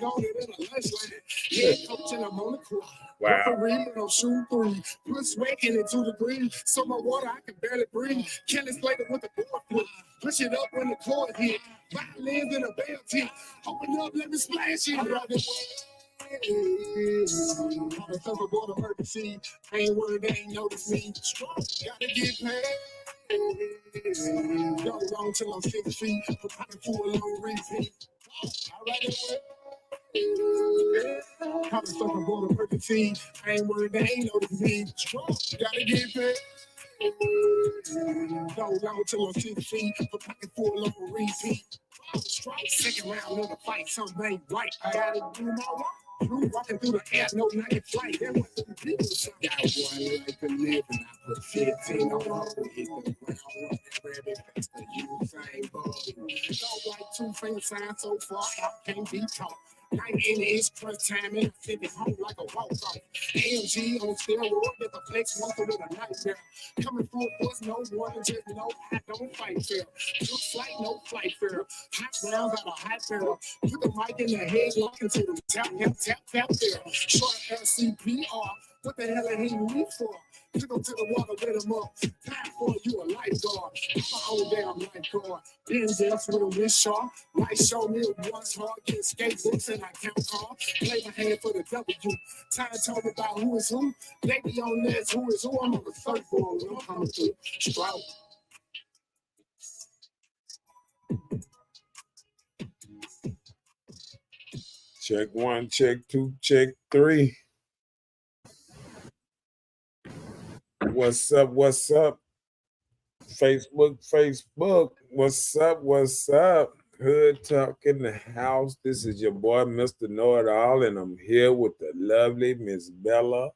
on it in a lunch line. Head coach and I'm on the court. Wow. Referee, but I'm shooting three. Put sweat in it to the green. So my water, I can barely breathe. Kelly Slater with the board flip. Push it up when the court hit. Violins in a bell tip. Open up, let me splash it. I'm a surfboard emergency. I ain't worried, they ain't notice me. Strong, gotta get paid. Go long till I'm 6 feet. Preparing for a long repeat. Alright, I'm a surfboard emergency. I ain't worried, they ain't notice me. Strong, gotta get paid. Go long till I'm 6 feet. Preparing for a long repeat. Strike, second round of the fight, something ain't right. I gotta do my work. Blue walking through the air, no night flight. That was some people. Got one life to live, and I put 15 on all the hit the ground. Running past the Usain Bolt. Don't like 2 finger signs so far, I can't be taught. 19 is crunch time, and I send it home like a walk-off. AMG on steroids, get the flex muscle with a nightmare. Coming full force, no warning, just know I don't fight fair. Took flight, no flight fair. Hot rounds out of hot barrel. Put the mic in the head, lock into them. Tap, tap, tap, tap there. Short LCPR. What the hell are he me for? Pick him to the water, let him up. Time for you a lifeguard. I'm my own damn lifeguard. Benzels with a wrist sharp. Light show me once hard. Get skatebooks and I count hard. Play my hand for the W. Time told me about who is who. Baby on this, who is who. I'm on the surfboard. I'm coming through. Strout. Check 1, check 2, check 3. What's up? What's up? Facebook. What's up? Hood Talk in the house. This is your boy, Mr. Know-It-All, and I'm here with the lovely Miss Bella,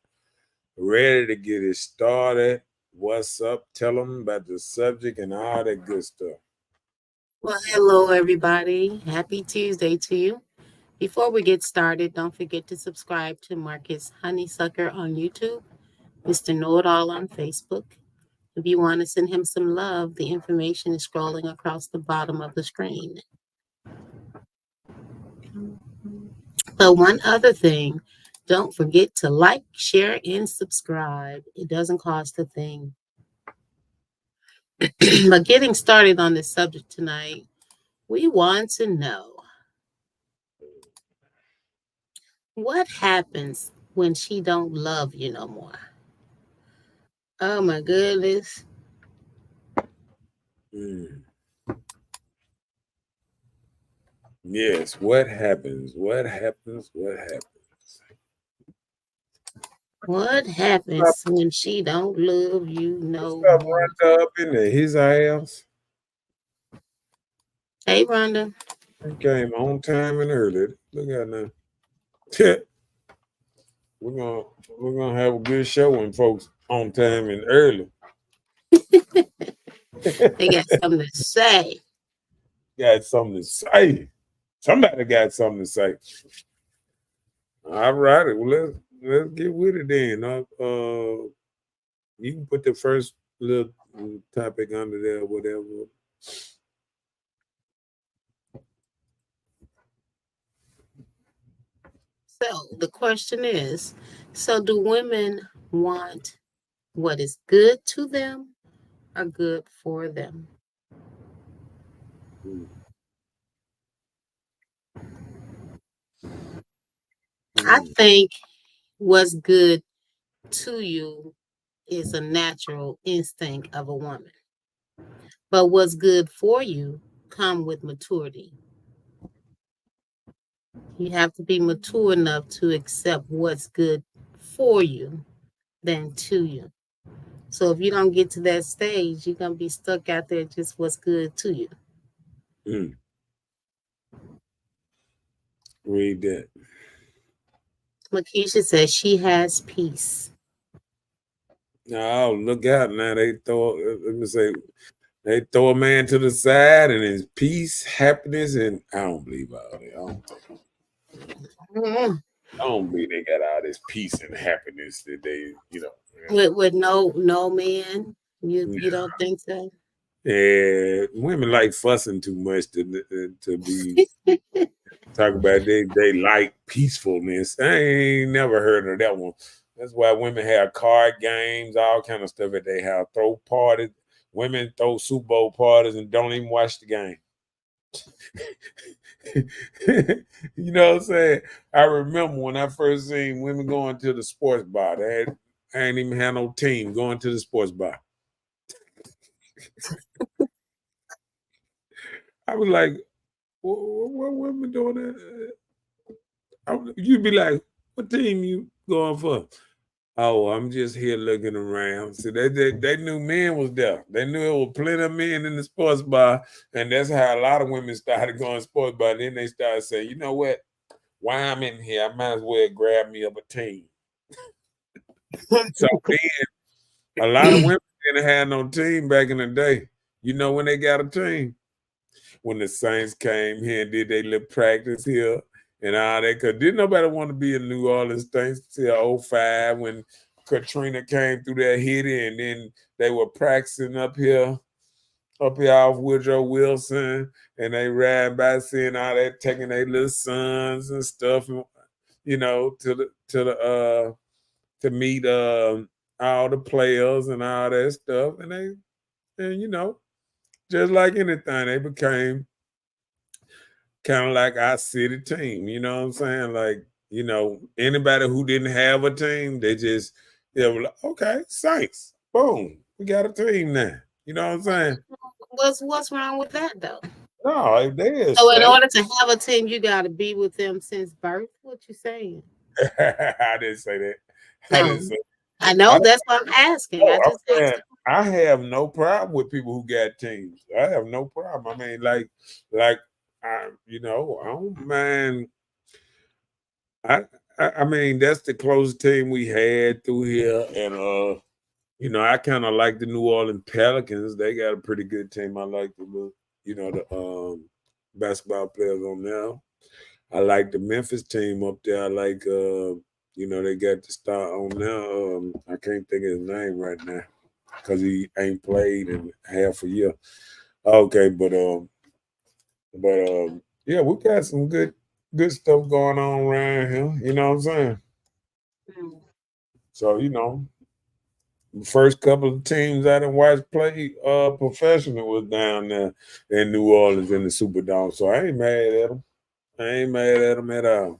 ready to get it started. What's up? Tell them about the subject and all that good stuff. Well, hello, everybody. Happy Tuesday to you. Before we get started, don't forget to subscribe to Marcus Honeysucker on YouTube, Mr. Know-It-All on Facebook. If you want to send him some love, the information is scrolling across the bottom of the screen. But one other thing, don't forget to like, share, and subscribe. It doesn't cost a thing. But getting started on this subject tonight, we want to know, what happens when she don't love you no more? Oh my goodness. Yes, what happens? What happens when she don't love you no more? more? Rhonda up in his house. Hey, Rhonda. He came on time and early. Look at now. We're gonna have a good show when folks on time and early. They got something to say. Got something to say. Somebody got something to say. All right, well, let's get with it then. You can put the first little topic under there, whatever. So the question is, so do women want what is good to them or good for them? I think what's good to you is a natural instinct of a woman. But what's good for you come with maturity. You have to be mature enough to accept what's good for you than to you. So if you don't get to that stage, you're going to be stuck out there just what's good to you. Read that. Lakeisha says she has peace. Oh, look out now. They throw a man to the side and his peace, happiness, and I don't believe all that. I don't believe they got all this peace and happiness that they, With no man, you don't think so? Yeah, women like fussing too much to be Talk about they like peacefulness. I ain't never heard of that one. That's why women have card games, all kind of stuff that they have. Throw parties. Women throw Super Bowl parties and don't even watch the game. You know what I'm saying? I remember when I first seen women going to the sports bar. I ain't even had no team going to the sports bar. I was like, what women doing that? You'd be like, what team you going for? Oh, I'm just here looking around. So they knew men was there. They knew it was plenty of men in the sports bar. And that's how a lot of women started going sports bar. Then they started saying, you know what? While I'm in here, I might as well grab me up a team. So then a lot of women didn't have no team back in the day. You know when they got a team? When the Saints came here and did their little practice here and all that. Because didn't nobody want to be in New Orleans thanks to 05 when Katrina came through that hit and then they were practicing up here off Woodrow Wilson, and they ran by seeing all that, taking their little sons and stuff, you know, to meet all the players and all that stuff. And you know, just like anything, they became kind of like our city team. You know what I'm saying? Like, you know, anybody who didn't have a team, they were like, okay, Saints, boom, we got a team now. You know what I'm saying? What's wrong with that though? No, they is. So in order to have a team, you got to be with them since birth. What you saying? I didn't say that. No. I didn't say. I know that's what I'm asking. No, I just asked. I have no problem with people who got teams. I have no problem. I mean, like, you know, I don't mind. I mean, that's the closest team we had through here, and you know, I kind of like the New Orleans Pelicans. They got a pretty good team. I like the basketball players on there. I like the Memphis team up there. I like you know, they got the star on there. I can't think of his name right now because he ain't played in half a year. Okay, but yeah, we got some good stuff going on around here. You know what I'm saying? Mm. So you know, the first couple of teams I didn't watch play professional was down there in New Orleans in the Superdome. So I ain't mad at them. I ain't mad at them at all.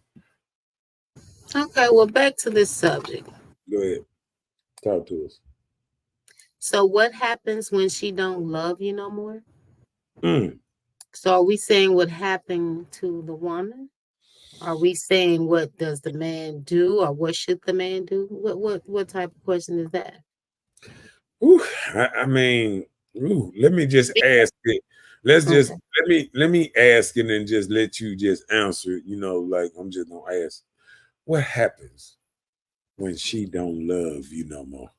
Okay, well, back to this subject. Go ahead, talk to us. So what happens when she don't love you no more? Mm. So are we saying what happened to the woman? Are we saying what does the man do, or what should the man do? What type of question is that? Ooh, I mean, let me just ask it. Let's just Okay. let me ask it and just let you just answer it. You know, like I'm just gonna ask, what happens when she don't love you no more?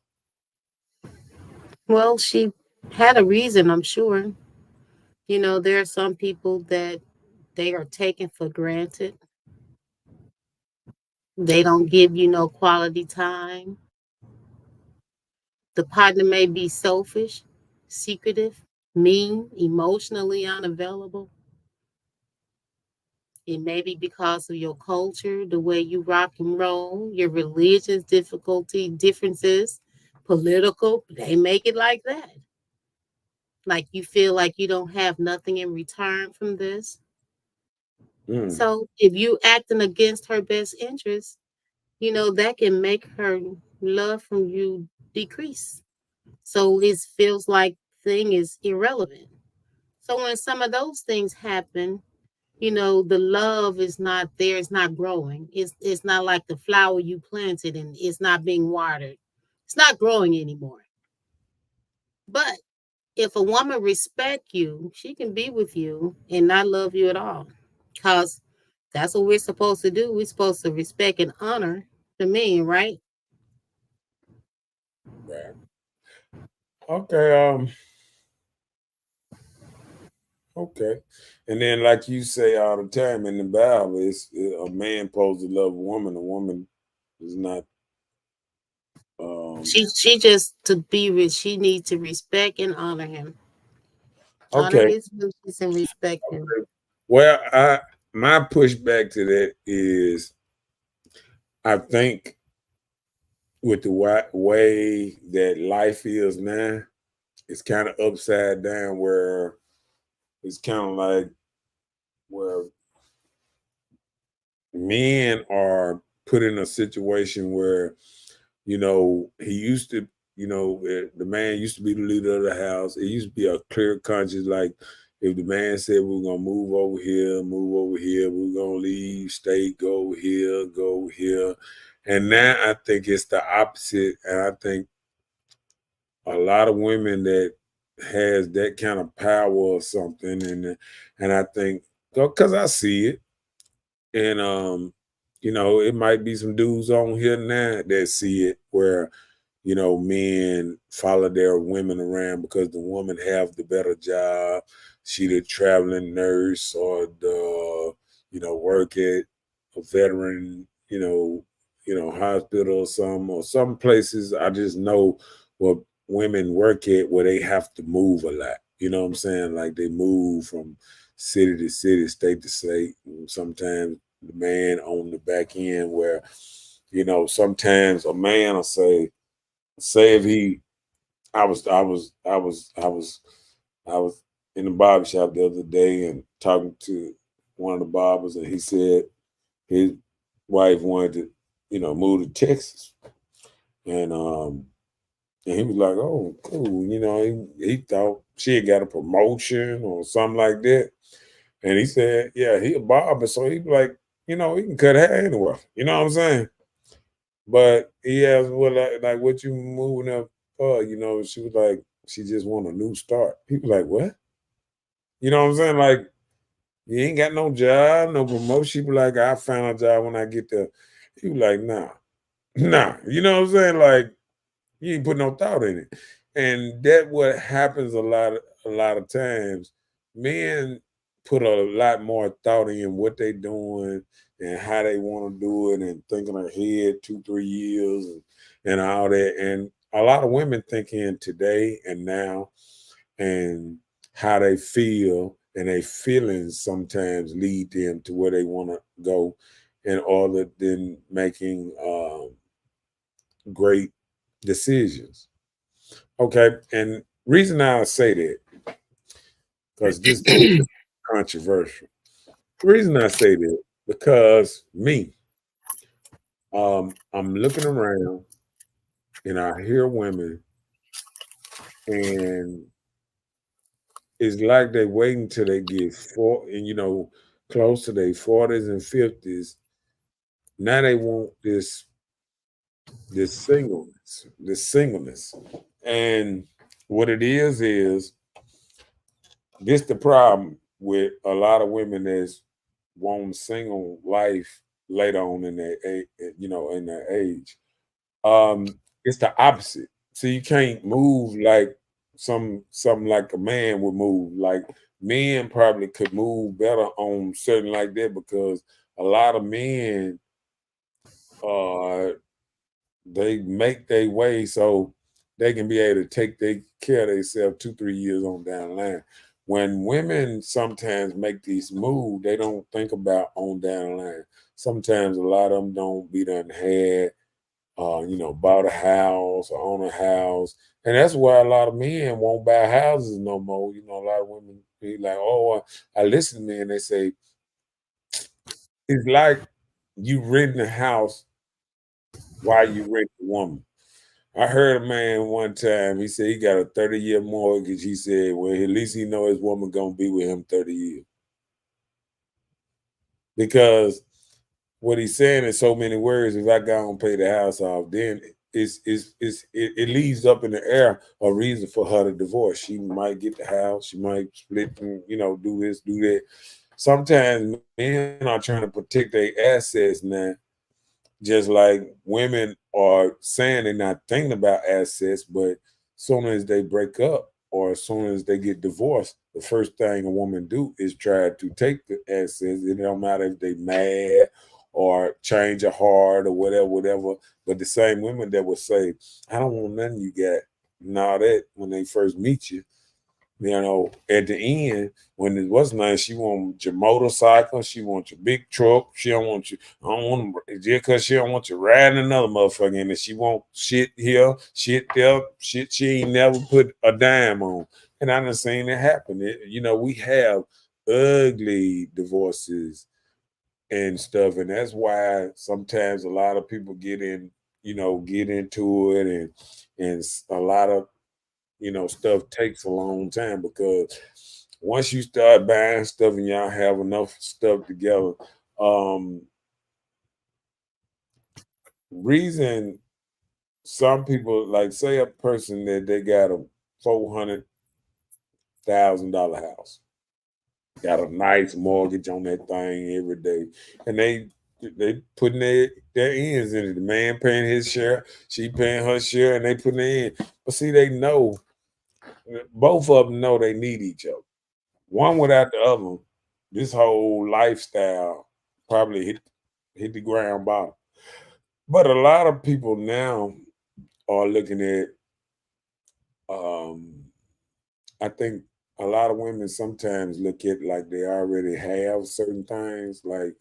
Well, she had a reason, I'm sure. You know, there are some people that they are taken for granted. They don't give you no quality time. The partner may be selfish, secretive, mean, emotionally unavailable. It may be because of your culture, the way you rock and roll, your religious differences, political. They make it like that. Like you feel like you don't have nothing in return from this. Mm. So if you acting against her best interest, you know, that can make her love from you decrease. So it feels like thing is irrelevant. So when some of those things happen, you know, the love is not there, it's not growing. It's not like the flower you planted and it's not being watered. It's not growing anymore. But if a woman respect you, she can be with you and not love you at all. Because that's what we're supposed to do. We're supposed to respect and honor the men, right? Right. Okay. Okay. And then, like you say all the time in the Bible, it's a man supposed to love a woman. A woman is not. She just to be with. She needs to respect and honor him. Honor Okay. his wishes and respect him. Well, my pushback to that is, I think with the way that life is now, it's kind of upside down, where it's kind of like where men are put in a situation where, he used to, the man used to be the leader of the house. It used to be a clear conscience. Like, if the man said we're gonna move over here, we're gonna leave, stay, go here, go here. And now I think it's the opposite. And I think a lot of women that has that kind of power or something, and I think, because I see it, and it might be some dudes on here now that see it, where men follow their women around because the woman have the better job. She the traveling nurse, or the work at a veteran hospital, or some places I just know where women work at, where they have to move a lot. You know what I'm saying? Like, they move from city to city, state to state, and sometimes the man on the back end, where sometimes a man will say if he I was in the barber shop the other day and talking to one of the barbers, and he said his wife wanted to, move to Texas. And he was like, "Oh, cool." He thought she had got a promotion or something like that. And he said, "Yeah, he a barber, so he be like, he can cut hair anywhere." You know what I'm saying? But he asked, "Well, like what you moving up for?" She was like, she just want a new start. He was like, "What?" You know what I'm saying? Like, you ain't got no job, no promotion. She be like, "I found a job when I get there." He was like, "Nah, nah." You know what I'm saying? Like, you ain't put no thought in it. And that what happens a lot of times. Men put a lot more thought in what they doing and how they want to do it, and thinking ahead 2-3 years, and all that. And a lot of women thinking today and now, and how they feel, and their feelings sometimes lead them to where they want to go, in order than making great decisions. Okay, and reason I say that, because this is controversial. The reason I say that, because me, I'm looking around and I hear women, and it's like they waiting till they get close to their 40s and 50s. Now they want this singleness. And what it is this the problem with a lot of women that's want single life later on in their in their age. It's the opposite. So you can't move like something like a man would move. Like, men probably could move better on certain like that, because a lot of men uh they make their way so they can be able to take care of themselves 2-3 years on down the line. When women sometimes make these moves, they don't think about on down the line. Sometimes a lot of them don't be done had bought a house or own a house. And that's why a lot of men won't buy houses no more. A lot of women be like, "Oh, I listen to men, they say it's like you renting a house while you rent a woman." I heard a man one time, he said he got a 30-year mortgage. He said, well, at least he know his woman gonna be with him 30 years. Because what he's saying in so many words, if I go and pay the house off, then it leaves up in the air a reason for her to divorce. She might get the house, she might split and do this, do that. Sometimes men are trying to protect their assets now, just like women are saying they're not thinking about assets, but soon as they break up or as soon as they get divorced, the first thing a woman do is try to take the assets. It don't matter if they mad or change a heart or whatever. But the same women that will say, "I don't want nothing you got," and all that when they first meet you, At the end, when it was nice, she want your motorcycle, she want your big truck, she don't want you, I don't want just because she don't want you riding another motherfucker in it. She want shit here, shit there, shit she ain't never put a dime on. And I done seen it happen. We have ugly divorces and stuff, and that's why sometimes a lot of people get into it, and a lot of stuff takes a long time because once you start buying stuff and y'all have enough stuff together, um, reason some people like say a person that they got a $400,000 house, got a nice mortgage on that thing every day, and they putting their ends in it. The man paying his share, she paying her share, and they putting their in. But see, they know both of them know they need each other. One without the other, this whole lifestyle probably hit the ground bottom. But a lot of people now are looking at I think a lot of women sometimes look at like they already have certain things. Like,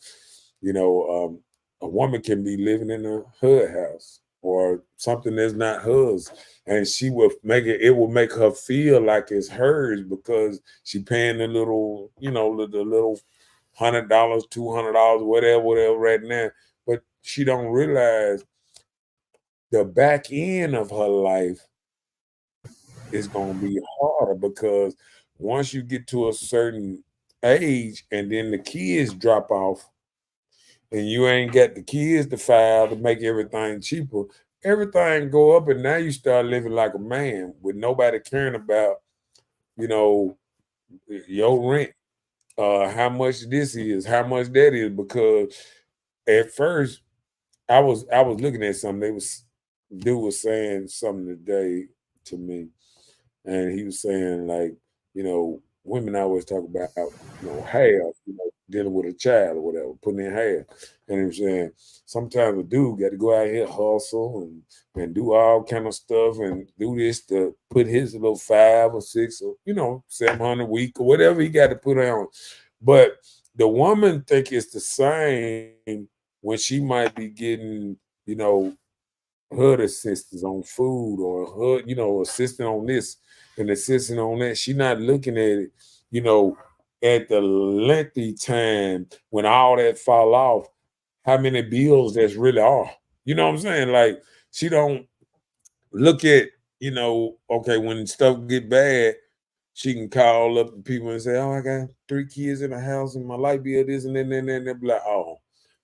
you know, a woman can be living in a hood house or something that's not hers, and she will it will make her feel like it's hers because she paying the little $100, $200, whatever right now. But she don't realize the back end of her life is going to be harder because once you get to a certain age and then the kids drop off and you ain't got the kids to file to make everything cheaper, everything go up and now you start living like a man with nobody caring about, you know, your rent, how much this is, how much that is, because at first I was looking at something. Dude was saying something today to me, and he was saying like, women always talk about half, dealing with a child or whatever, putting in half, and he was saying sometimes a dude got to go out here hustle and do all kind of stuff and do this to put his little 5 or 6 or 700 a week or whatever he got to put on, but the woman think it's the same when she might be getting HUD assistance on food or HUD, assisting on this and assisting on that. She not looking at it, you know, at the lengthy time when all that fall off, how many bills that's really are. You know what I'm saying? Like she don't look at, okay, when stuff get bad, she can call up the people and say, "Oh, I got 3 kids in the house and my light bill this and then and they'll be like, oh,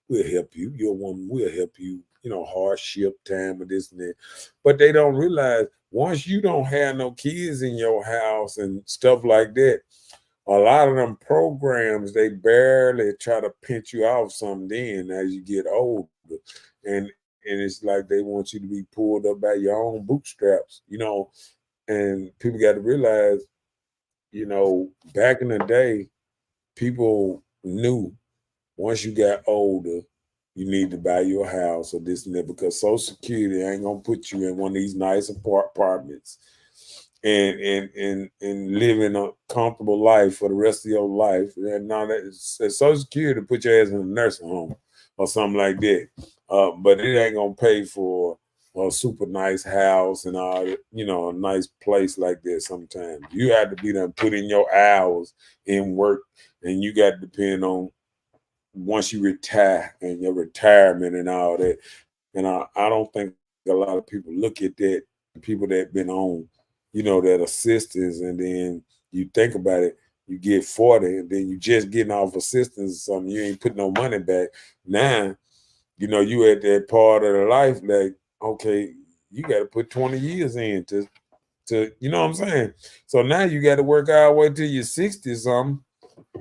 we'll help you. You're a woman, we'll help you, hardship time and this and that." But they don't realize once you don't have no kids in your house and stuff like that, a lot of them programs they barely try to pinch you off some then as you get older. And it's like they want you to be pulled up by your own bootstraps, and people got to realize, back in the day, people knew once you got older, you need to buy your house or this and that because Social Security ain't gonna put you in one of these nice apartments and living a comfortable life for the rest of your life. And now that Social Security put your ass in a nursing home or something like that. But it ain't gonna pay for a super nice house and all that, a nice place like that. Sometimes you have to be there, put in your hours in work, and you got to depend on once you retire and your retirement and all that. And I don't think a lot of people look at that, the people that been on, that assistance, and then you think about it, you get 40 and then you just getting off assistance or something, you ain't putting no money back. Now, you at that part of the life like, okay, you got to put 20 years in to you know what I'm saying? So now you got to work all the way till you're 60 something,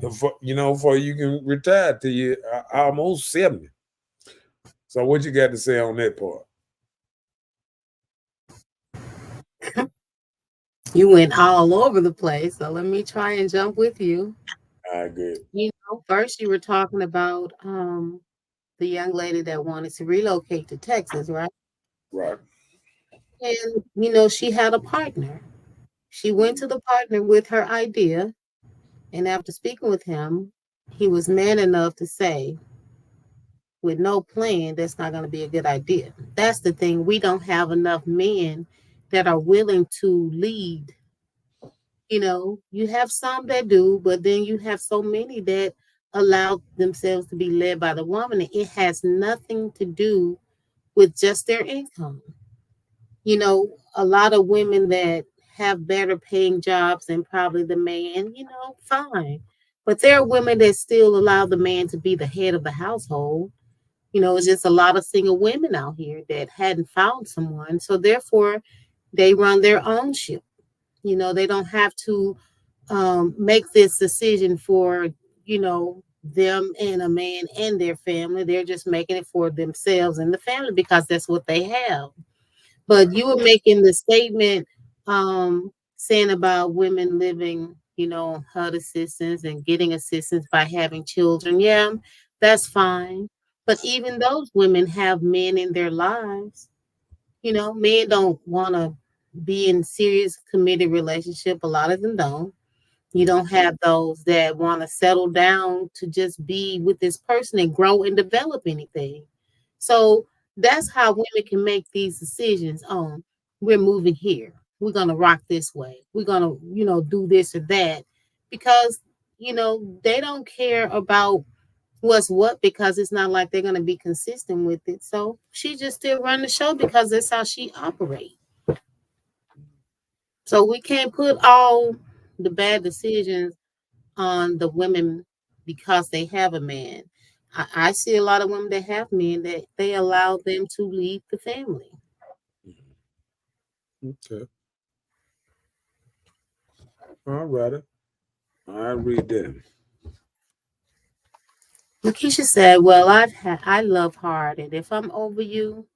before you can retire till you almost 70. So what you got to say on that part? You went all over the place, so let me try and jump with you. I agree. First you were talking about the young lady that wanted to relocate to Texas, right? Right. And she had a partner. She went to the partner with her idea, and after speaking with him, he was man enough to say, with no plan, that's not going to be a good idea. That's the thing. We don't have enough men that are willing to lead. You have some that do, but then you have so many that allow themselves to be led by the woman. And it has nothing to do with just their income. A lot of women that have better paying jobs than probably the man, fine. But there are women that still allow the man to be the head of the household. It's just a lot of single women out here that hadn't found someone. So therefore, they run their own ship. They don't have to make this decision for, them and a man and their family. They're just making it for themselves and the family because that's what they have. But you were making the statement saying about women living, on HUD assistance and getting assistance by having children. Yeah, that's fine. But even those women have men in their lives. Men don't want to be in serious committed relationship. A lot of them don't. You don't have those that want to settle down to just be with this person and grow and develop anything. So that's how women can make these decisions on we're moving here. We're gonna rock this way. We're gonna, do this or that. Because, they don't care about what's what because it's not like they're gonna be consistent with it. So she just still run the show because that's how she operates. So we can't put all the bad decisions on the women because they have a man. I see a lot of women that have men that they allow them to lead the family. Okay. All righty. I read that. Lakeisha said, "Well, I love hard, and if I'm over you,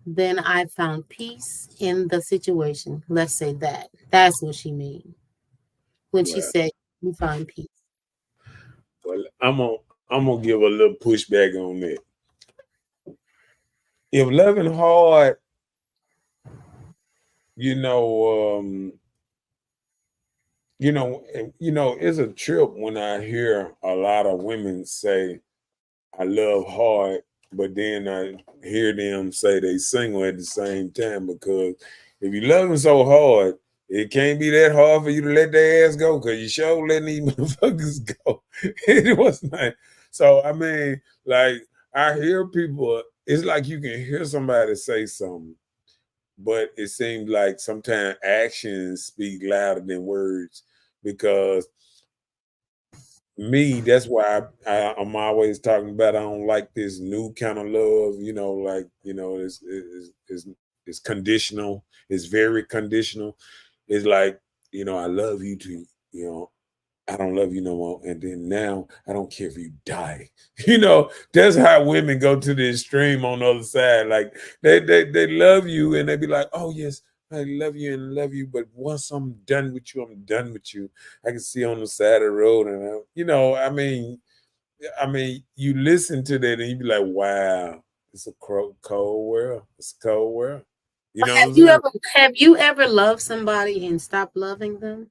then I found peace in the situation. Let's say that. That's what she means when she Well, said you find peace." I'm gonna give a little pushback on that. If loving hard, you know, it's a trip when I hear a lot of women say, I love hard, but then I hear them say they single at the same time because if you love them so hard, it can't be that hard for you to let their ass go because you sure letting these motherfuckers go. It was not. So I mean, like I hear people, it's like you can hear somebody say something, but it seems like sometimes actions speak louder than words because me, that's why I'm always talking about I don't like this new kind of love, like, it's conditional, it's very conditional. It's like, I love you to, you know, I don't love you no more. And then now I don't care if you die. That's how women go to the extreme on the other side. Like they love you and they be like, oh yes, I love you and love you. But once I'm done with you, I'm done with you. I can see on the side of the road. And I mean, you listen to that and you be like, wow, it's a cold world. It's a cold world. You know what Have I'm you saying? ever have you ever loved somebody and stopped loving them?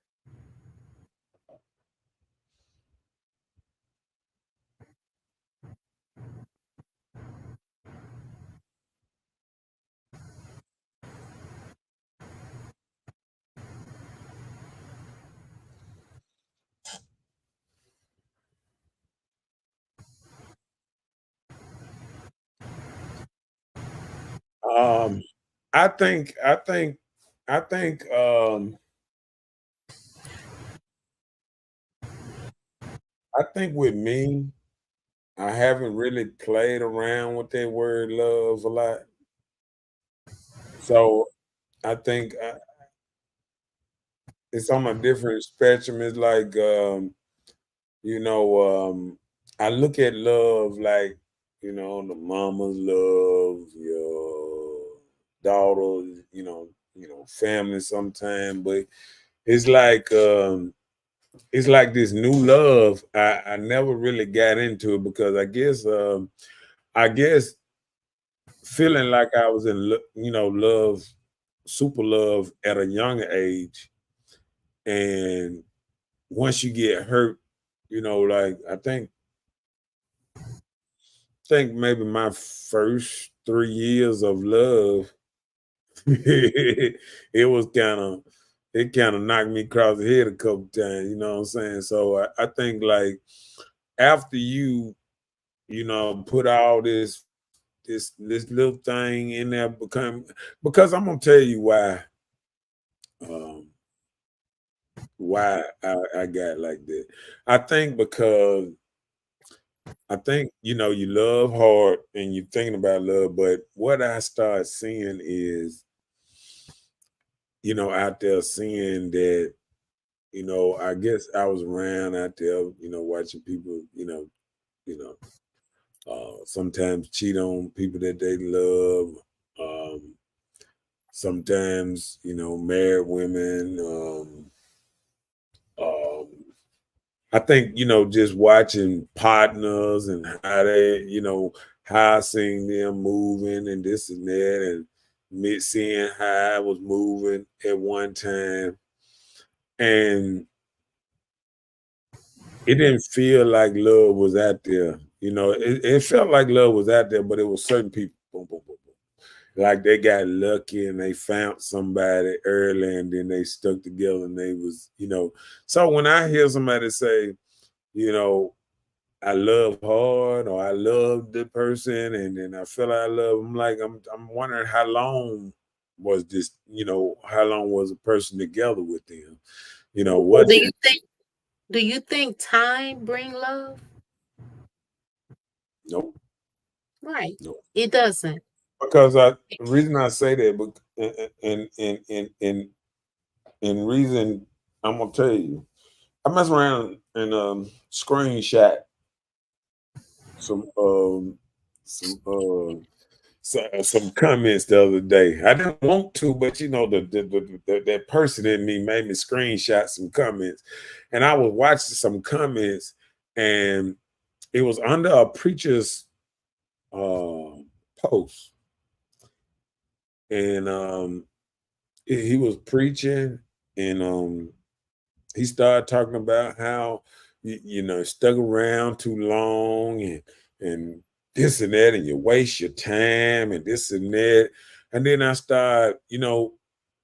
Um, I think, I think, I think, I think with me, I haven't really played around with that word love a lot. So I think it's on a different spectrum. It's like, you know, I look at love like, the mama's love, your daughters, family sometime, but it's like, it's like this new love. I never really got into it because I guess feeling like I was in love, super love at a young age. And once you get hurt, like I think maybe my first 3 years of love, it was it kind of knocked me across the head a couple times, you know what I'm saying? So I think like after you put all this little thing in there because I'm gonna tell you um why I got like that. I think because I think you love hard and you're thinking about love, but what I start seeing is out there seeing that I guess I was around out there watching people you know sometimes cheat on people that they love. Sometimes married women. Um, I think just watching partners and how they how I seen them moving and this and that, and me seeing how I was moving at one time, and it didn't feel like love was out there. It felt like love was out there, but it was certain people. Boom, boom, boom, boom. Like they got lucky and they found somebody early and then they stuck together and they was. So when I hear somebody say, you know, I love hard or I love the person and then I feel I love, I'm like, I'm wondering how long was this, how long was a person together with them? Well, What do you think time bring love? nope, Right. nope. It doesn't. Because the reason I say that, but and reason I'm gonna tell you, I mess around and screenshot some some comments the other day. I didn't want to, but that person in me made me screenshot some comments, and I was watching some comments, and it was under a preacher's uh, post, and he was preaching, and he started talking about how stuck around too long and this and that, and you waste your time and this and that. And then I start,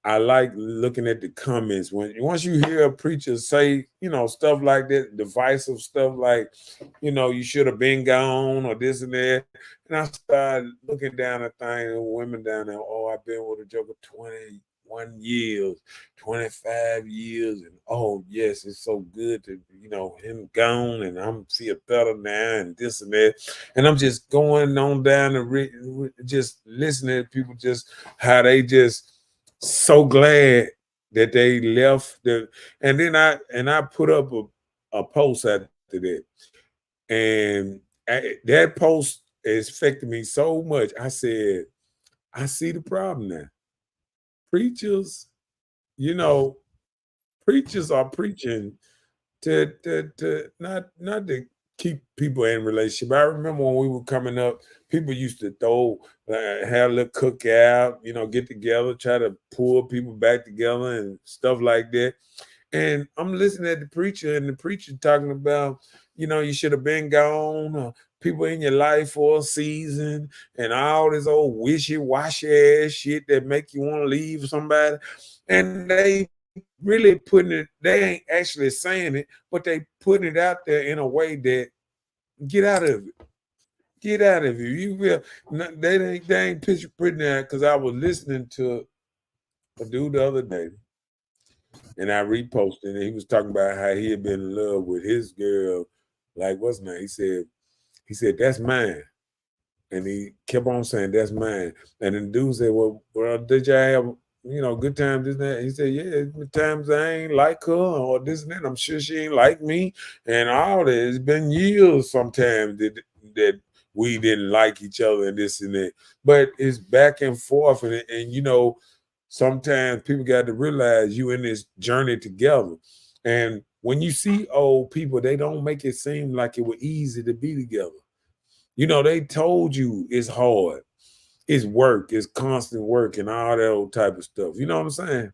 I like looking at the comments when once you hear a preacher say, stuff like that, divisive stuff like, you should have been gone or this and that. And I started looking down at things, women down there, oh, I've been with a joker 21 years, 25 years, and oh yes, it's so good to him gone, and I'm feel better now, and this and that, and I'm just going on down the just listening to people just how they just so glad that they left and then I put up a post after that, and that post has affected me so much. I said, I see the problem now. Preachers, you know, preachers are preaching to not to keep people in relationship. I remember when we were coming up, people used to have a little cookout, get together, try to pull people back together and stuff like that. And I'm listening at the preacher, and the preacher talking about, you should have been gone, people in your life for a season, and all this old wishy-washy ass shit that make you want to leave somebody. And they really putting it, they ain't actually saying it, but they putting it out there in a way that get out of it. Get out of it. You will. They ain't putting that because I was listening to a dude the other day, and I reposted, and he was talking about how he had been in love with his girl, like what's her name? He said that's mine, and he kept on saying that's mine. And then the dude said, well, did y'all have good times, this and that? He said, yeah, times I ain't like her or this and that. I'm sure she ain't like me, and all that. It's been years sometimes that we didn't like each other and this and that. But it's back and forth, and sometimes people got to realize you in this journey together. And when you see old people, they don't make it seem like it was easy to be together. They told you it's hard, it's work, it's constant work, and all that old type of stuff. You know what I'm saying?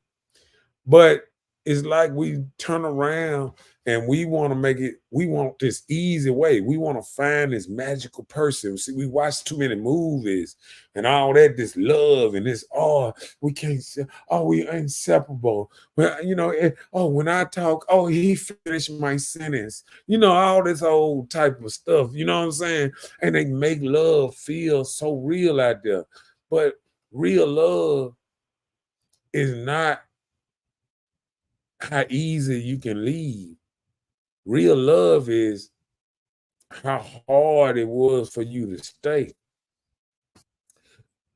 But it's like we turn around and we want to make it, we want this easy way. We want to find this magical person. See, we watch too many movies and all that, this love and this, oh, we can't say, oh, we inseparable. Well, oh, when I talk, oh, he finished my sentence. All this old type of stuff, you know what I'm saying? And they make love feel so real out there. But real love is not how easy you can leave. Real love is how hard it was for you to stay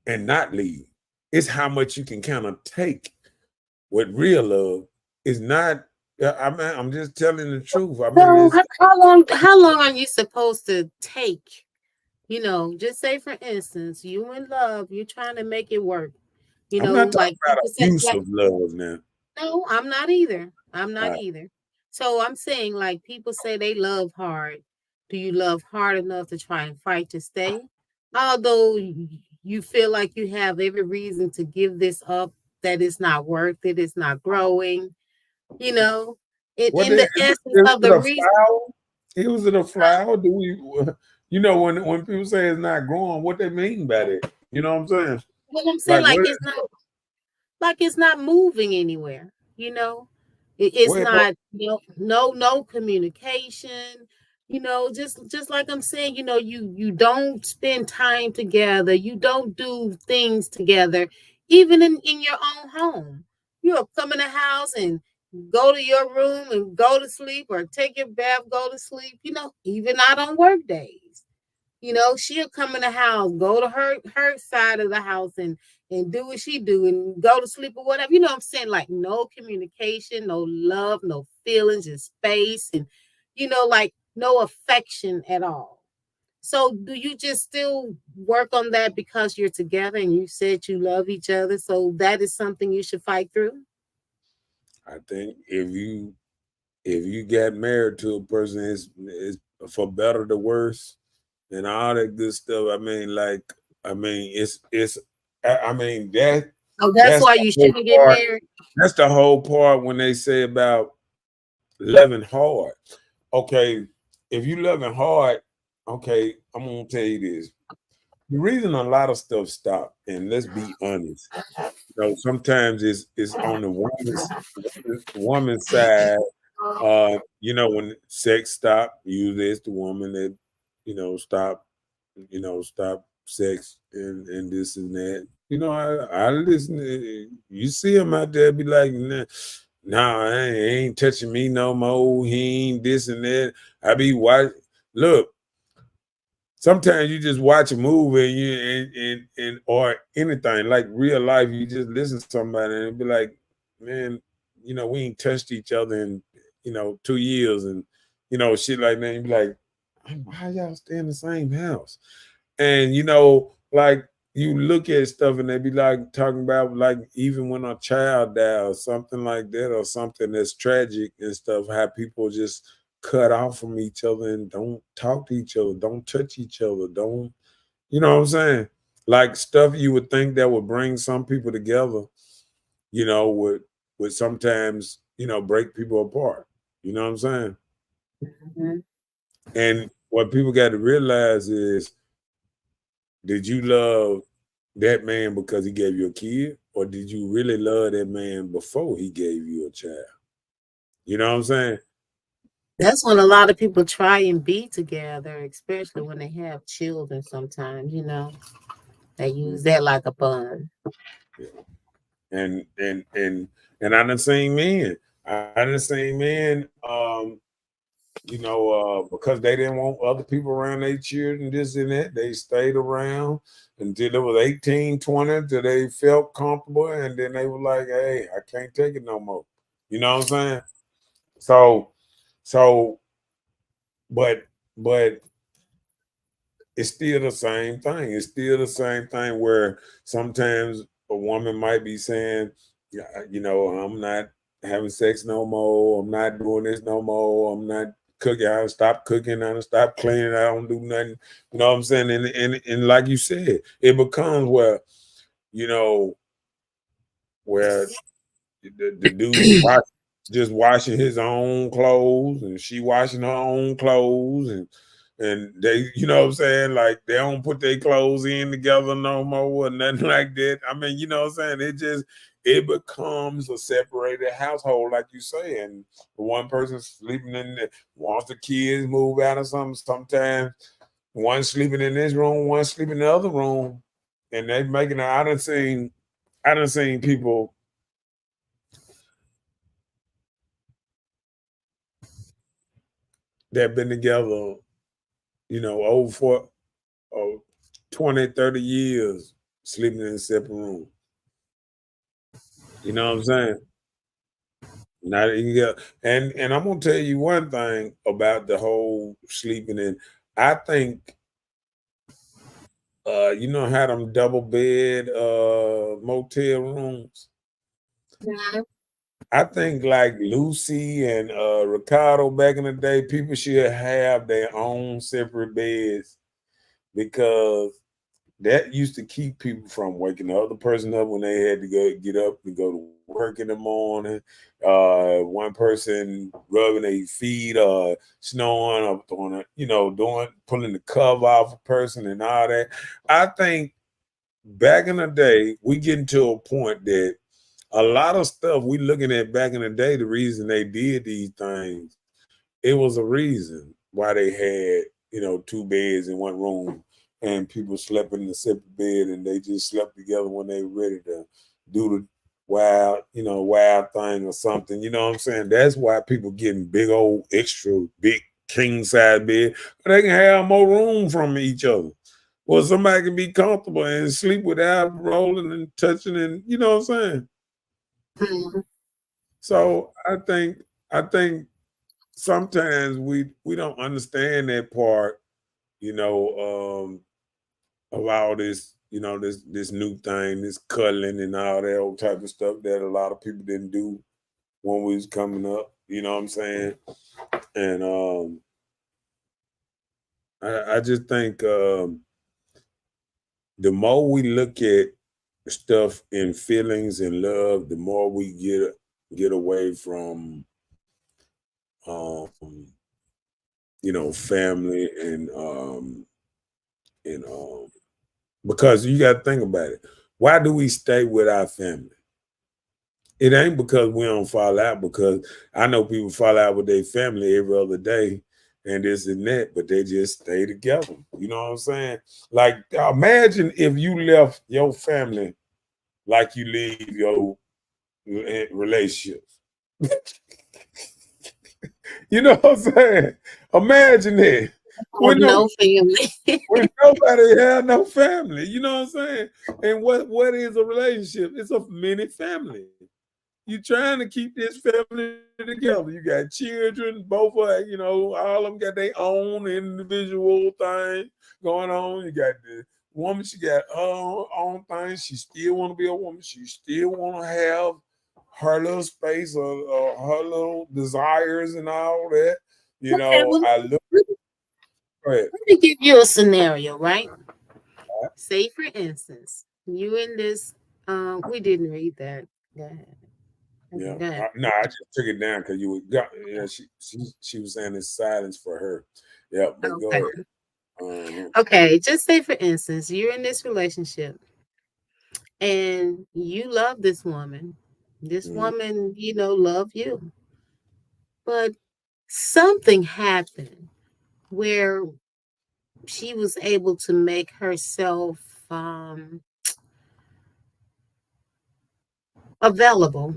and not leave. It's how much you can kind of take. With real love is not. I'm just telling the truth. I mean, So how long are you supposed to take? Just say for instance, you in love, you're trying to make it work. I'm not talking Like about people say, like, abusive love now. no, I'm not either. I'm not Right. either. So I'm saying, like, people say they love hard. Do you love hard enough to try and fight to stay? Although you feel like you have every reason to give this up, that it's not worth it, it's not growing, you know, What in they, the is essence of it the a reason. flower? Was it a flower? Do we, when people say it's not growing, what they mean by that? You know what I'm saying? What I'm saying, Like like, what? it's not moving anywhere, it's Where? not, no communication, just like I'm saying, you don't spend time together, you don't do things together, even in your own home. You'll come in the house and go to your room and go to sleep, or take your bath, go to sleep, even out on work days. She'll come in the house, go to her side of the house, and do what she do, and go to sleep or whatever. You know what I'm saying? Like, no communication, no love, no feelings, and space, and like, no affection at all. So do you just still work on that because you're together and you said you love each other? So that is something you should fight through? I think if you get married to a person, it's for better or worse and all that good stuff. That Oh, that's that's why the you whole shouldn't get part. married. That's the whole part when they say about loving hard. Okay, if you loving hard, okay, I'm gonna tell you this. The reason a lot of stuff stop, and let's be honest, sometimes it's on the woman's side. When sex stop, usually it's the woman that, stop, stop sex and this and that. I listen. You see him out there, be like, nah, I ain't touching me no more. He ain't this and that. I be watch. Look, sometimes you just watch a movie and or anything like real life. You just listen to somebody and be like, man, we ain't touched each other in 2 years and shit like that. You be like, how y'all stay in the same house? And like you look at stuff and they be like talking about like even when a child died or something like that or something that's tragic and stuff, how people just cut off from each other and don't talk to each other, don't touch each other, don't, you know what I'm saying? Like stuff you would think that would bring some people together, would sometimes, break people apart. You know what I'm saying? Mhm. And what people got to realize is, did you love that man because he gave you a kid, or did you really love that man before he gave you a child? You know what I'm saying? That's when a lot of people try and be together, especially when they have children sometimes, they use that like a bun. Yeah. And I done seen men. I done seen men, because they didn't want other people around their children, this and that. They stayed around until it was 18, 20, till they felt comfortable, and then they were like, hey, I can't take it no more. You know what I'm saying? So, but it's still the same thing. It's still the same thing where sometimes a woman might be saying, yeah, I'm not having sex no more. I'm not doing this no more. I'm not cooking. I stop cooking. I stop cleaning. I don't do nothing. You know what I'm saying? And like you said, it becomes where the dude watch. just washing his own clothes and she washing her own clothes and they, you know what I'm saying, like they don't put their clothes in together no more or nothing like that. I mean, you know what I'm saying? It becomes a separated household, like you say, and one person sleeping in the once the kids move out or something, sometimes one sleeping in this room, one sleeping in the other room, and they making it. I done seen people that been together, you know, over for oh, 20, 30 years sleeping in a separate room. You know what I'm saying? Not even get, and I'm gonna tell you one thing about the whole sleeping in. I think you know how them double bed motel rooms. Mhm. I think like Lucy and Ricardo back in the day, people should have their own separate beds because that used to keep people from waking the other person up when they had to go get up and go to work in the morning. One person rubbing their feet, snoring, or throwing, you know, doing pulling the cover off a person and all that. I think back in the day, we getting to a point that a lot of stuff we looking at back in the day, the reason they did these things, it was a reason why they had, you know, two beds in one room and people slept in the separate bed and they just slept together when they were ready to do the wild thing or something. You know what I'm saying? That's why people getting big old extra big king size bed. They can have more room from each other. Well, somebody can be comfortable and sleep without rolling and touching and you know what I'm saying? Mhm. So I think sometimes we don't understand that part, you know, of all this, you know, this new thing, this cuddling and all that old type of stuff that a lot of people didn't do when we was coming up. You know what I'm saying? And I just think the more we look at stuff in feelings and love, the more we get away from um, you know, family and because you got to think about it. Why do we stay with our family? It ain't because we don't fall out, because I know people fall out with their family every other day and this and that, but they just stay together. You know what I'm saying? Like, imagine if you left your family like you leave your relationships. You know what I'm saying? Imagine that. Have With no no family. when nobody had no family, you know what I'm saying? And what is a relationship? It's a mini family. You trying to keep this family together. You got children, both of you know, all of them got their own individual thing going on. You got the woman, she got her own thing. She still want to be a woman. She still want to have her little space or her little desires and all that. You Okay, know, well, I look at let me give you a scenario, right? Say, for instance, you in this, we didn't read that. Go ahead. Okay, yeah. go ahead. No, I just took it down because you would got yeah, she was saying it's silence for her. Yeah, but go Okay. ahead. Uh-huh. Okay, just say, for instance, you're in this relationship and you love this woman. This Mhm. woman, love you. But something happened where she was able to make herself available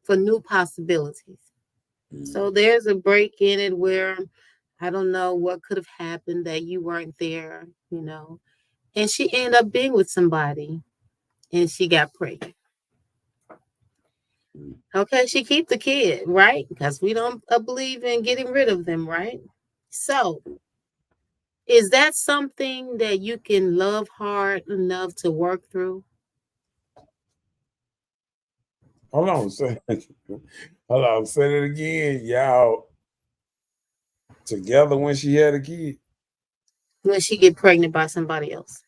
for new possibilities. So Mhm. there's a break in it where I don't know what could have happened that you weren't there. And she ended up being with somebody and she got pregnant. Mhm. Okay, she keep the kid, right? Because we don't believe in getting rid of them, right? So is that something that you can love hard enough to work through? Hold on, say hold on, say it again. Y'all together when she had a kid. When she get pregnant by somebody else?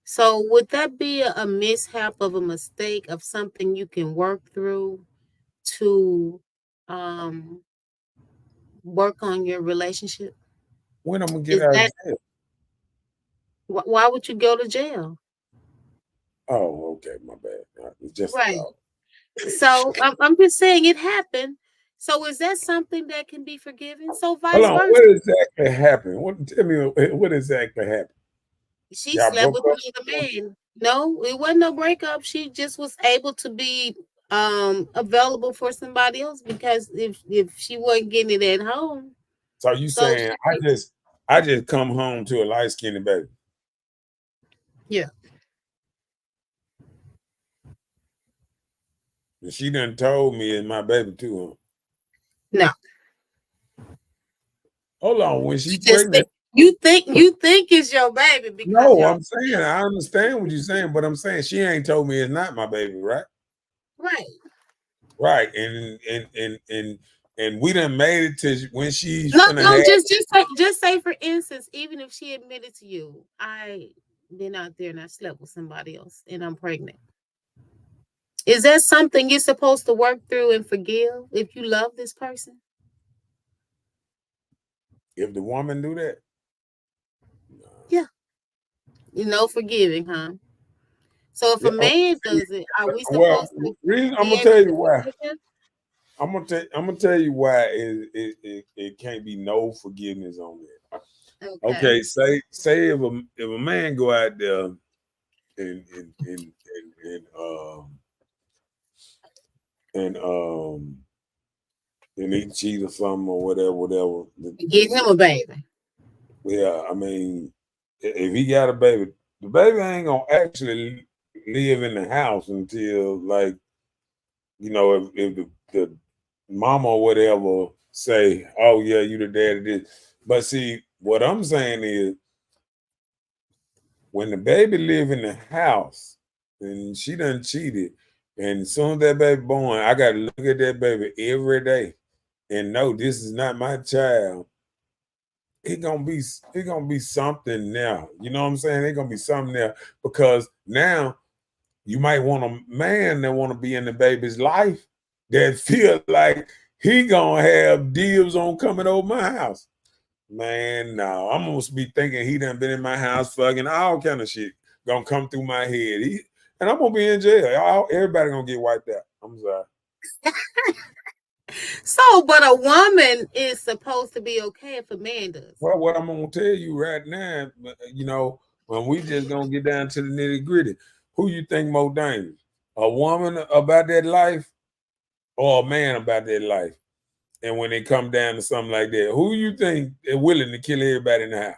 So would that be a mishap of a mistake of something you can work through to work on your relationship? When I'm gonna get Is out of that jail? why would you go to jail? Oh, okay, my bad. It's just a Right. thought. So I'm just saying it happened. So is that something that can be forgiven? So Hold vice on, versa. what exactly happened? Tell me what exactly happened? She Y'all slept broke with up? another man. No, it wasn't no breakup. She just was able to be available for somebody else because if she wasn't getting it at home, So you so saying I just come home to a light skinned baby? yeah. And she done told me it's my baby too. Huh? No. Hold on, when You she just pregnant? you think it's your baby because No, y'all I'm saying I understand what you're saying, but I'm saying she ain't told me it's not my baby, right? right. Right, and we done made it to when she's No, finna no, have. just say for instance, even if she admitted to you, I been out there and I slept with somebody else and I'm pregnant. Is that something you're supposed to work through and forgive if you love this person? If the woman do that, Yeah. Forgiving, huh? So if yeah. a man does it, are we Well, supposed to reason I'm be gonna able tell to you why. forgive him? I'm gonna tell you why it can't be no forgiveness on that. Okay. Okay, say if a man go out there and and um and he cheat or something or whatever. Get him a baby. Yeah, I mean, if he got a baby, the baby ain't gonna actually live in the house until like if the mama or whatever say, "Oh yeah, you the dad of this." But see, what I'm saying is, when the baby live in the house and she done cheated, and as soon as that baby born, I gotta look at that baby every day and know this is not my child. It gonna be something now. You know what I'm saying? It gonna be something there because now you might want a man that want to be in the baby's life that feel like he gonna have dibs on coming over my house. Man, no, I'm gonna be thinking he done been in my house fucking all kind of shit gonna come through my head. And I'm gonna be in jail. Everybody gonna get wiped out. I'm sorry. So, but a woman is supposed to be okay if a man does. Well, what I'm gonna tell you right now, when we just gonna get down to the nitty gritty, who you think more dangerous? A woman about that life or a man about that life? And when it come down to something like that, who you think is willing to kill everybody in the house?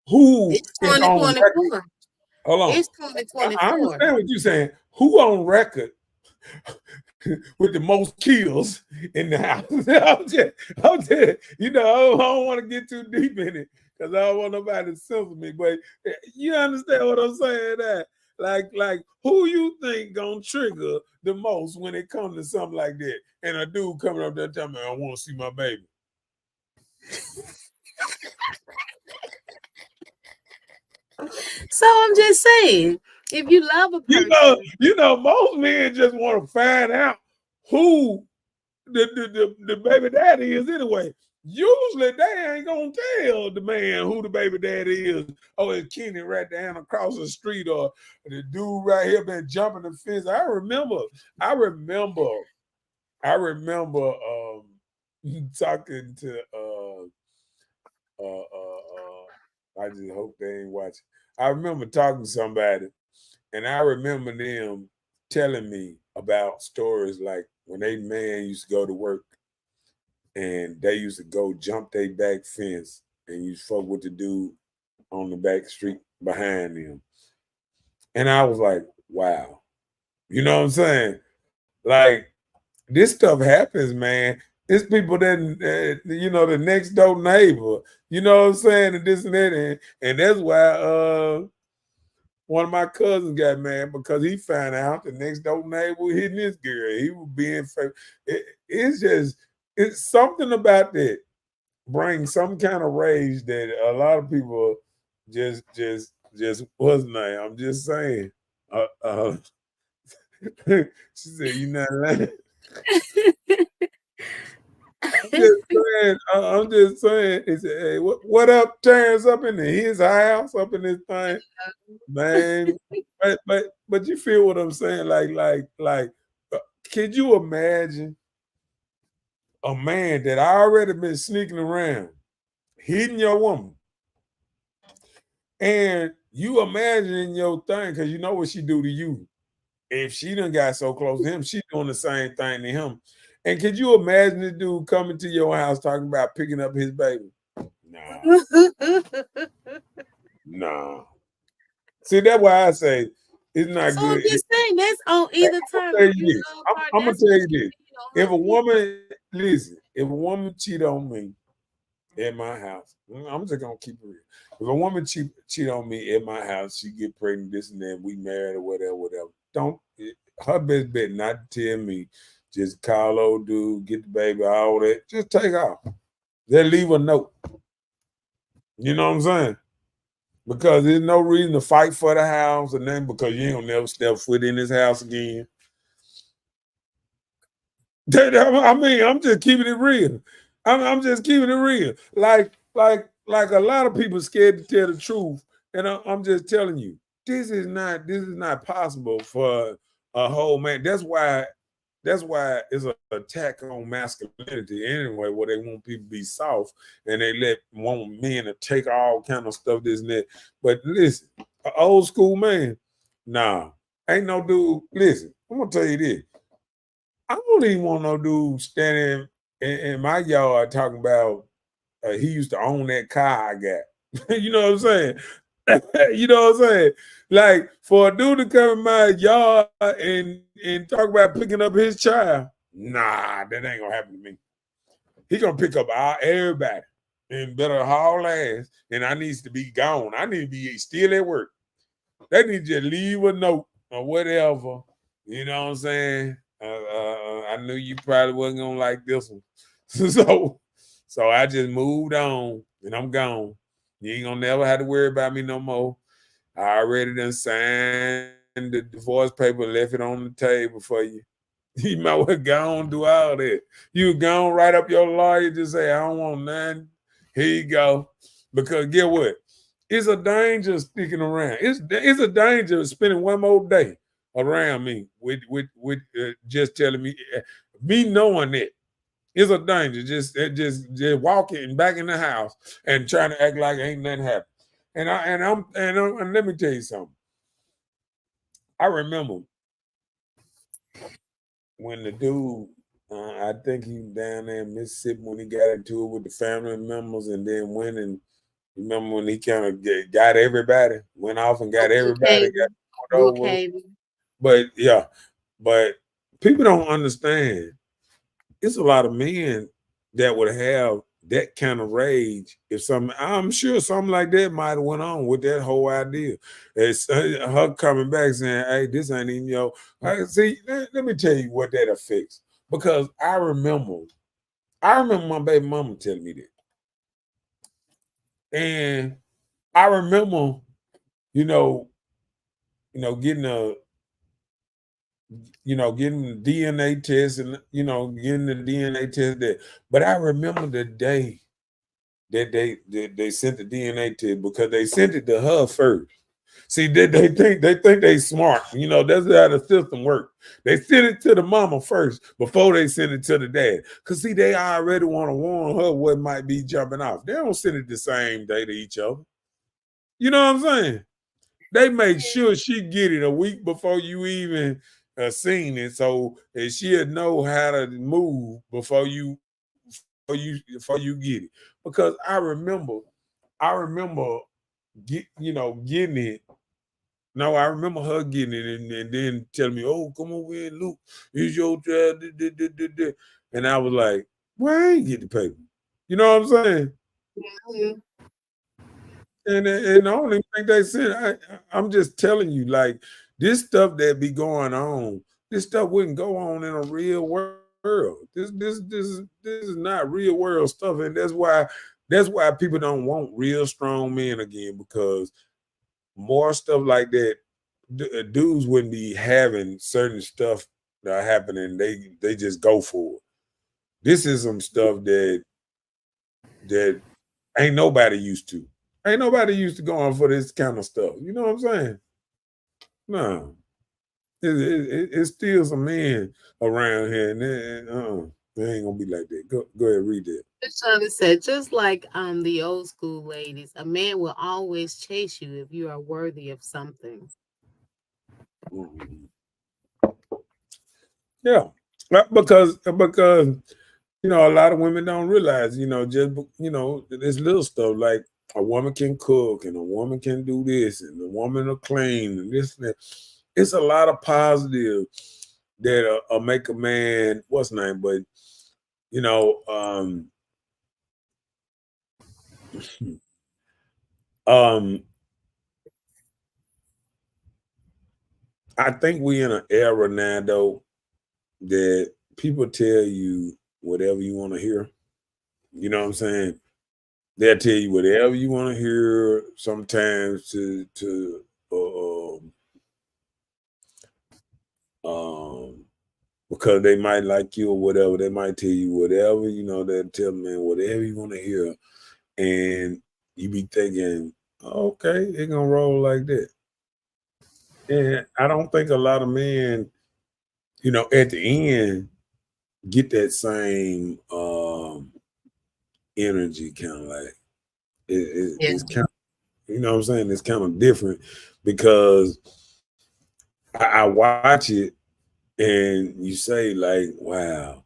Who It's is on record? 2024. Hold on. It's I 2024. understand what you're saying. Who on record with the most kills in the house? I don't want to get too deep in it because I don't want nobody to censor me. But you understand what I'm saying? That like who you think gonna trigger the most when it comes to something like that? And a dude coming up there telling me, "I want to see my baby." So I'm just saying, if you love a You know, person, you know, most men just want to find out who the baby daddy is anyway. Usually they ain't gonna tell the man who the baby daddy is. Oh, it's Kenny right down across the street, or the dude right here been jumping the fence. I remember talking to I just hope they ain't watching. I remember talking to somebody, and I remember them telling me about stories like when they man used to go to work and they used to go jump their back fence and you fuck with the dude on the back street behind them. And I was like, wow. You know what I'm saying? Like, this stuff happens, man. It's people the next door neighbor, you know what I'm saying? And this and that. And that's why one of my cousins got mad because he found out the next door neighbor hitting this girl. He was being it's something about that brings some kind of rage that a lot of people just wasn't. I'm just saying. Uh, uh, She said, "You not lying." I'm just saying. He said, "Hey, what up, Terrence? Up in his house, up in this thing, man." But you feel what I'm saying? Uh, could you imagine a man that already been sneaking around, hitting your woman, and you imagine your thing because you know what she do to you. If she done got so close to him, she doing the same thing to him. And could you imagine this dude coming to your house talking about picking up his baby? Nah, nah. See, that's why I say it's not So I'm good. just saying that's on I'm either gonna time tell of you your this. love I'm, part. I'm gonna That's tell what you you this. feel, If a honey. woman, listen, if a woman cheat on me at my house, I'm just gonna keep it real. If a woman cheat on me at my house, she get pregnant, this and that, we married or whatever. Don't her best bet not to tell me. Just call old dude, get the baby, all that. Just take off. Then leave a note. You know what I'm saying? Because there's no reason to fight for the house or nothing because you ain't gonna never step foot in this house again. I mean, I'm just keeping it real. I'm just keeping it real. Like a lot of people scared to tell the truth, and I'm just telling you, this is not possible for a whole man. That's why it's an attack on masculinity anyway, where they want people to be soft and they want men to take all kind of stuff, this and that. But listen, an old school man, nah, ain't no dude. Listen, I'm gonna tell you this. I don't even want no dude standing in my yard talking about he used to own that car I got. You know what I'm saying? You know what I'm saying? Like for a dude to come in my yard and talk about picking up his child, nah, that ain't gonna happen to me. He gonna pick up everybody and better haul ass, and I needs to be gone. I need to be still at work. They need to just leave a note or whatever. You know what I'm saying? I knew you probably wasn't gonna like this one, so I just moved on and I'm gone. You ain't gonna never have to worry about me no more. I already done signed the divorce paper, left it on the table for you. You might well go on do all that. You go on write up your lawyer, just say, I don't want none. Here you go. Because get what? It's a danger sticking around. It's a danger of spending one more day around me with just telling me knowing it. It's a danger. Just walking back in the house and trying to act like ain't nothing happened. And let me tell you something. I remember when the dude, I think he was down there in Mississippi when he got into it with the family members, and then went and remember when he kind of got everybody, went off and got everybody, got Brookhaven. pulled over. Brookhaven. But yeah, but people don't understand. It's a lot of men that would have that kind of rage if some. I'm sure something like that might have went on with that whole idea. It's her coming back saying, "Hey, this ain't even your." See, let me tell you what that affects because I remember my baby mama telling me that, and I remember, you know, getting getting the DNA test and getting the DNA test there. But I remember the day that they sent the DNA test because they sent it to her first. See, they think they smart. That's how the system works. They send it to the mama first before they send it to the dad. Cause see, they already want to warn her what might be jumping off. They don't send it the same day to each other. You know what I'm saying? They make sure she get it a week before you even seen it, so she'll know how to move before you get it. Because I remember getting it. No, I remember her getting it and then telling me, "Oh, come over here, Luke. Here's your child." And I was like, "Well, I ain't get the paper." You know what I'm saying? Mhm. And the only thing they said, I'm just telling you, like this stuff that be going on, this stuff wouldn't go on in a real world. This is not real world stuff, and that's why people don't want real strong men again because more stuff like that dudes wouldn't be having certain stuff that are happening. They just go for it. This is some stuff that ain't nobody used to. Ain't nobody used to going for this kind of stuff. You know what I'm saying? No. It's still some men around here, and they ain't gonna be like that. Go ahead, read that. Shawty said, just like the old school ladies, a man will always chase you if you are worthy of something. Mhm. Yeah, because you know, a lot of women don't realize, you know, just this little stuff like a woman can cook and a woman can do this and a woman will clean and this and that. It's a lot of positive that make a man what's name, but you know, I think we in an era now though that people tell you whatever you want to hear. You know what I'm saying? They'll tell you whatever you want to hear. Sometimes to because they might like you or whatever. They might tell you whatever. You know, they'll tell man whatever you want to hear, and you be thinking, okay, they're gonna roll like that. And I don't think a lot of men, you know, at the end get that same energy, kind of like it's kind of, you know what I'm saying? It's kind of different because I watch it and you say like, wow,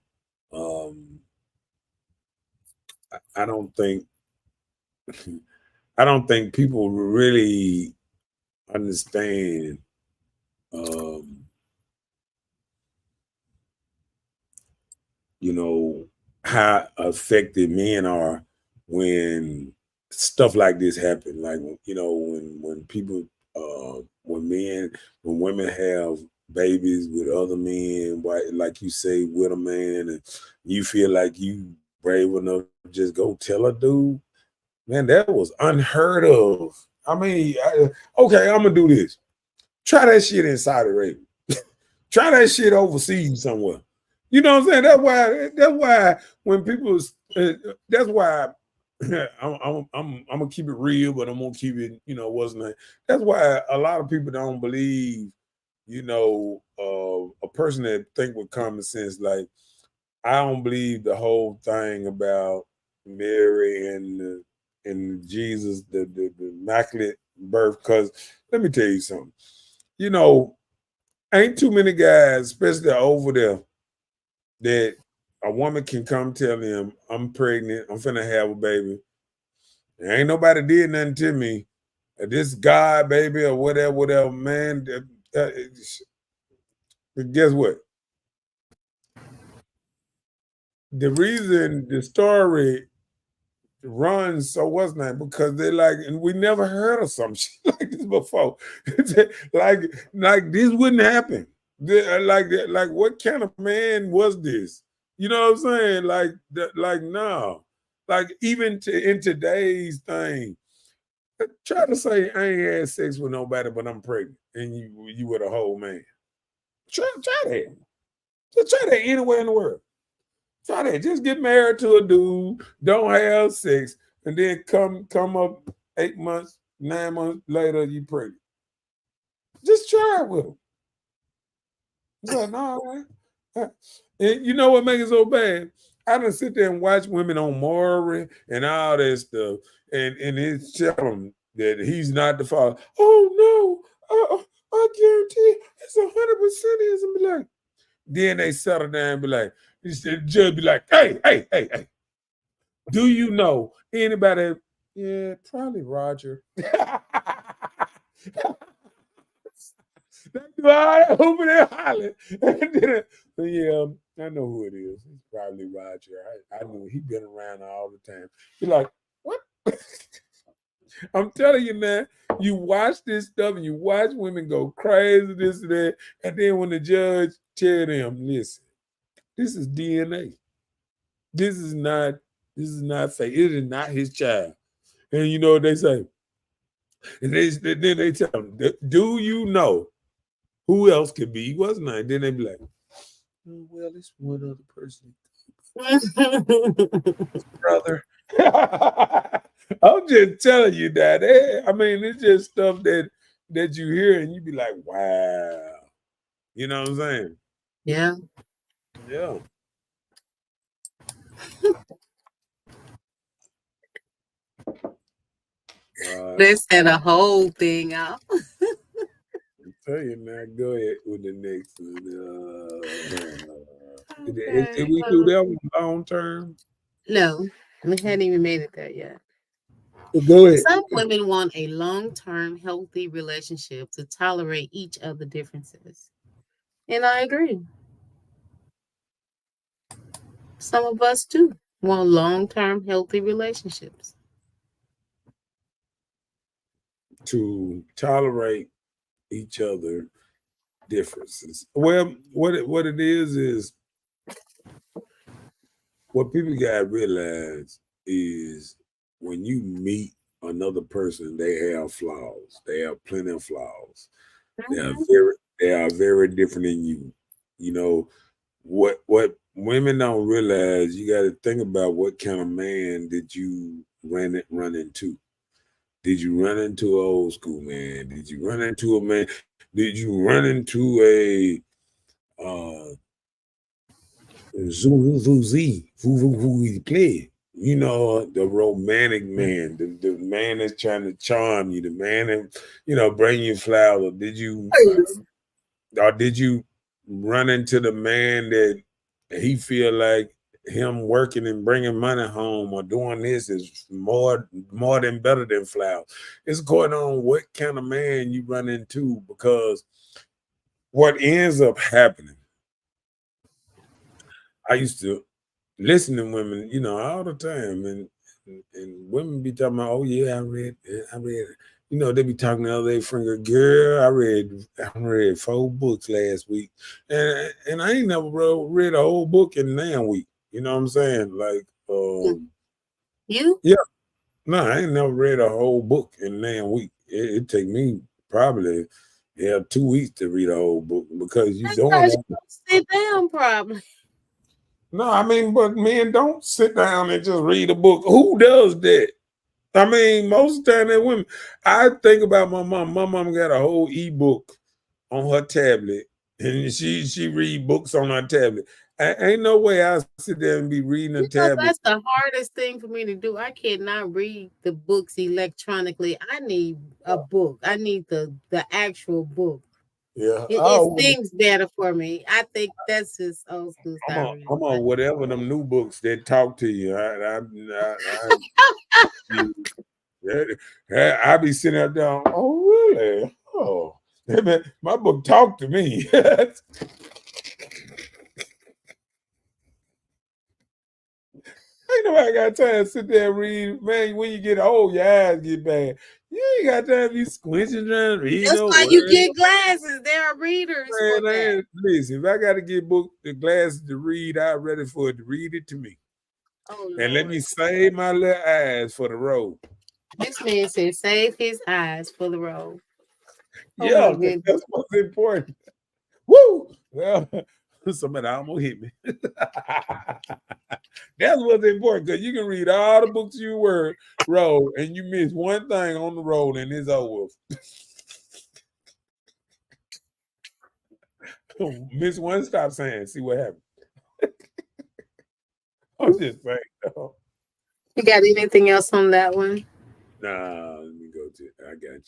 I don't think I don't think people really understand you know, how affected men are when stuff like this happen. Like, you know, when people, when women have babies with other men, like you say, with a man, and you feel like you brave enough to just go tell a dude, man, that was unheard of. I mean, okay, I'm gonna do this. Try that shit in Saudi Arabia. Try that shit overseas somewhere. You know what I'm saying? That's why when people that's why I'm gonna keep it real, but I'm gonna keep it, you know, what's name. That's why a lot of people don't believe, you know, a person that think with common sense. Like, I don't believe the whole thing about Mary and Jesus, the immaculate birth. Because let me tell you something. You know, ain't too many guys, especially over there, that a woman can come tell him, I'm pregnant, I'm finna have a baby. There ain't nobody did nothing to me. This guy, baby, or whatever, man. Guess what? The reason the story runs so what's name because they like, and we never heard of some shit like this before. like this wouldn't happen. Like what kind of man was this? You know what I'm saying? Like no. Like even in today's thing, try to say I ain't had sex with nobody, but I'm pregnant, and you with a whole man. Try that. Just try that anywhere in the world. Try that. Just get married to a dude, don't have sex, and then come up 8 months, 9 months later, you pregnant. Just try it with him. It's like, no, right. And you know what makes it so bad? I done sit there and watch women on Maury and all that stuff, and it's tell them that he's not the father. Oh no, I guarantee it's 100% his, and be like, then they settle down and be like, the judge be like, hey, do you know anybody? Yeah, probably Roger. That's why I open and holler. Yeah, I know who it is. It's probably Roger. I knew he been around all the time. You're like, what? I'm telling you, man, you watch this stuff and you watch women go crazy, this and that, and then when the judge tell them, listen, this is DNA. This is not fake. It is not his child. And you know what they say? And then they tell them, do you know Who else could be? He was nice. Then they be like, "Oh, well, it's one other person, brother." I'm just telling you that. I mean, it's just stuff that you hear and you be like, "Wow," you know what I'm saying? Yeah. Yeah. Let's set a whole thing out. Tell you now, go ahead with the next one. Okay. Did we do that one long term? No, we hadn't even made it there yet. Go ahead. Some women want a long-term, healthy relationship to tolerate each other differences. And I agree. Some of us too want long-term, healthy relationships. To tolerate each other differences. Well, what it is what people gotta realize is when you meet another person, they have flaws. They have plenty of flaws. Mhm. They are very different than you. You know, what women don't realize, you gotta think about what kind of man did you run into. Did you run into an old school man? Did you run into a man? Did you run into a Zuzi play? You know, the romantic man, the man that's trying to charm you, the man that, bring you flowers. Did you run into the man that he feel like him working and bringing money home or doing this is more than better than flowers? It's going on what kind of man you run into, because what ends up happening, I used to listen to women, all the time, and women be talking about, oh yeah, I read, they be talking to other friend, girl, I read 4 books last week, and I ain't never read a whole book in 9 week. You know what I'm saying? Like, You? yeah, no, I ain't never read a whole book in 9 week. It take me probably 2 weeks to read a whole book, because you That's doing because you that. don't sit down probably. No, I mean, but men don't sit down and just read a book. Who does that? I mean, most of the time, that women. I think about my mom. My mom got a whole ebook on her tablet, and she read books on her tablet. Ain't no way I sit there and be reading a You know, tablet. that's the hardest thing for me to do. I cannot read the books electronically. I need a book. I need the actual book. Yeah, It stings better for me. I think that's just old school style reading. I'm on whatever them new books that talk to you. I be sitting up there. Oh, really? Oh, my book talk to me. Ain't nobody got time to sit there and read. Man, when you get old, your eyes get bad. You ain't got time to be squinching trying to read That's no why you words. get glasses. There are readers for that. Listen, if I got to get the glasses to read, I'm ready for it to read it to me. Oh And let Lord. me save my little eyes for the road. This man said save his eyes for the road. Oh my Yeah, because goodness. that's what's important. Woo! Well, somebody almost hit me. That's what's important, because you can read all the books you wrote, and you miss one thing on the road, and it's over. Miss one stop sign, see what happens. I'm just saying. No. You got anything else on that one? Nah, let me go to. I got you.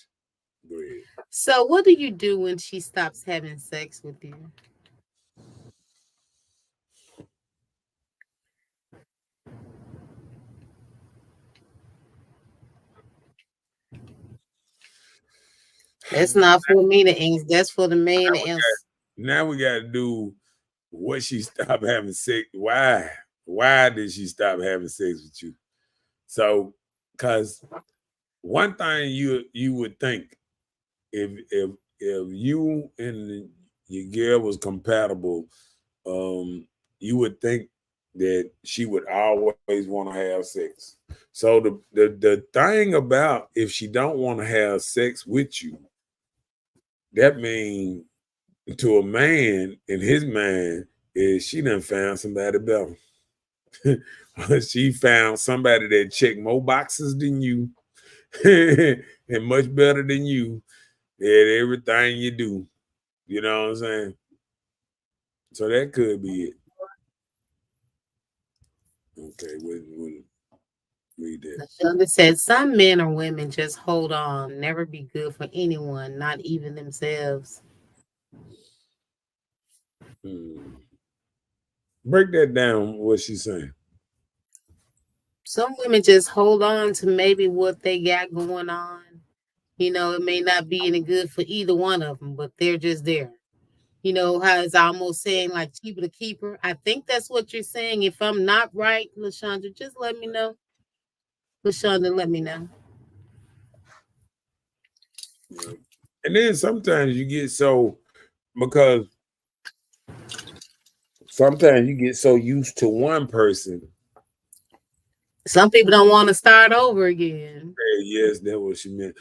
Go ahead. So what do you do when she stops having sex with you? That's not for me to answer. That's for the man to answer. Now we got to do what she stopped having sex. Why? Why did she stop having sex with you? So, because one thing you would think, if you and your girl was compatible, you would think that she would always want to have sex. So the thing about, if she don't want to have sex with you, that means to a man in his mind is she done found somebody better. She found somebody that checked more boxes than you and much better than you at everything you do. You know what I'm saying? So that could be it. Okay, we'll read that. Shonda said some men or women just hold on, never be good for anyone, not even themselves. Break that down, what she's saying. Some women just hold on to maybe what they got going on. You know, it may not be any good for either one of them, but they're just there. You know, how it's almost saying like cheaper to keeper. I think that's what you're saying. If I'm not right, LaShonda, just let me know. LaShonda, let me know. And then sometimes you get so, because sometimes you get so used to one person. Some people don't want to start over again. Yes, that's what she meant.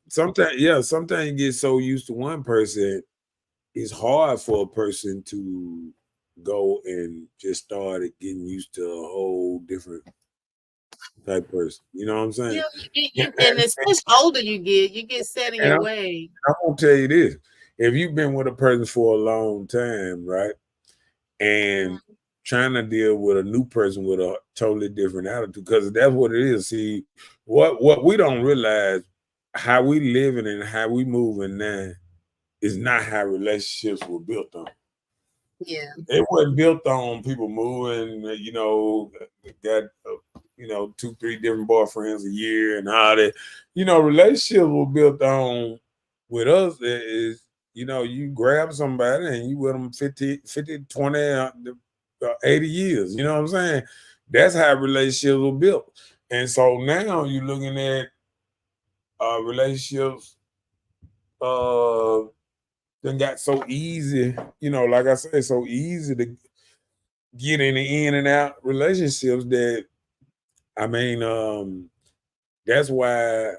Sometimes you get so used to one person, it's hard for a person to go and just start getting used to a whole different type person. You know what I'm saying? Yeah, and especially older you get set in your way. I'm gonna tell you this: if you've been with a person for a long time, right, and trying to deal with a new person with a totally different attitude, because that's what it is. See, what we don't realize, how we living and how we moving now is not how relationships were built on. Yeah, it wasn't built on people moving, got 2-3 different boyfriends a year and all that. Relationships were built on, with us, is you grab somebody and you with them 50 20 80 years. You know what I'm saying? That's how relationships were built. And so now you're looking at relationships then got so easy, like I said, so easy to get in and out relationships that, I mean, that's why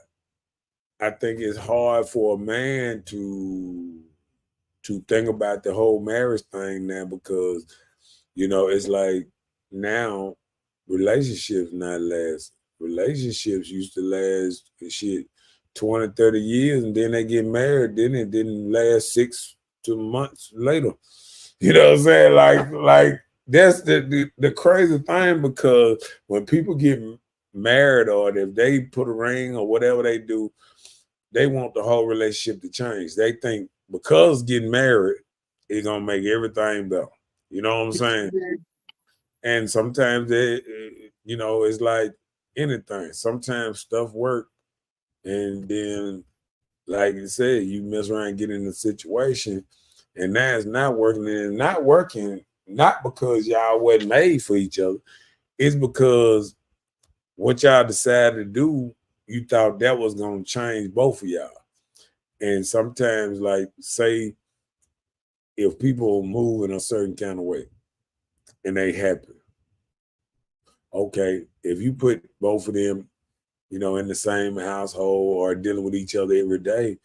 I think it's hard for a man to think about the whole marriage thing now, because it's like now relationships not last. Relationships used to last 20, 30 years, and then they get married, then it didn't last 6 months later. You know what I'm saying? Like that's the crazy thing, because when people get married, or if they put a ring or whatever they do, they want the whole relationship to change. They think because getting married is gonna make everything better. You know what I'm saying? And sometimes it's like anything. Sometimes stuff work, and then, like you said, you mess around and get in a situation, and now it's not working. And it's not working, not because y'all wasn't made for each other. It's because what y'all decided to do, you thought that was gonna change both of y'all. And sometimes, like, say, if people move in a certain kind of way and they happy, okay, if you put both of them, in the same household or dealing with each other every day,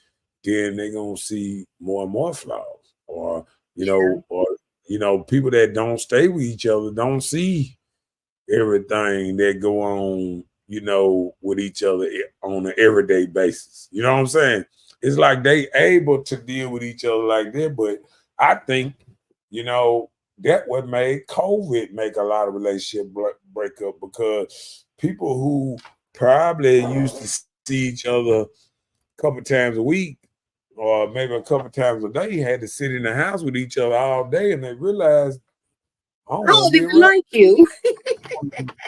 then they're gonna see more and more flaws. Or, people that don't stay with each other don't see everything that go on, with each other on an everyday basis. You know what I'm saying? It's like they able to deal with each other like that, but I think, that what made COVID make a lot of relationship break up, because people who probably used to see each other a couple times a week or maybe a couple times a day had to sit in the house with each other all day, and they realized, I don't even like you.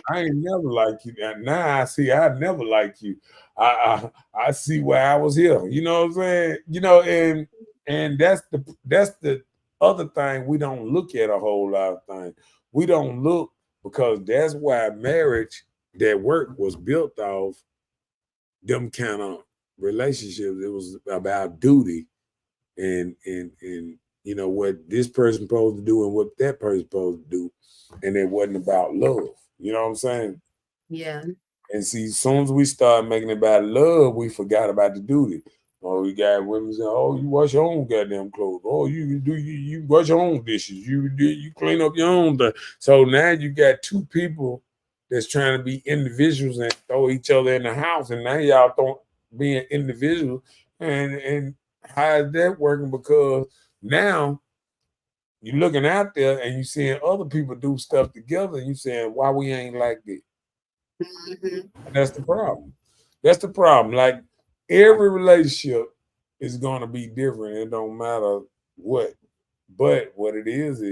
I ain't never like you. And now I see I never like you. I see why I was here. You know what I'm saying? And that's the other thing, we don't look at a whole lot of things. We don't look, because that's why marriage, that work, was built off them kind of relationships. It was about duty and what this person supposed to do and what that person supposed to do. And it wasn't about love. You know what I'm saying? Yeah. And see, as soon as we start making it about love, we forgot about the duty. Oh, you got women saying, "Oh, you wash your own goddamn clothes. Oh, you wash your own dishes. You clean up your own thing." So now you got two people that's trying to be individuals and throw each other in the house, and now y'all don't being individuals. And how is that working? Because now you're looking out there and you seeing other people do stuff together, and you saying, "Why we ain't like this?" Mhm. And that's the problem. That's the problem. Like every relationship is gonna be different. It don't matter what. But what it is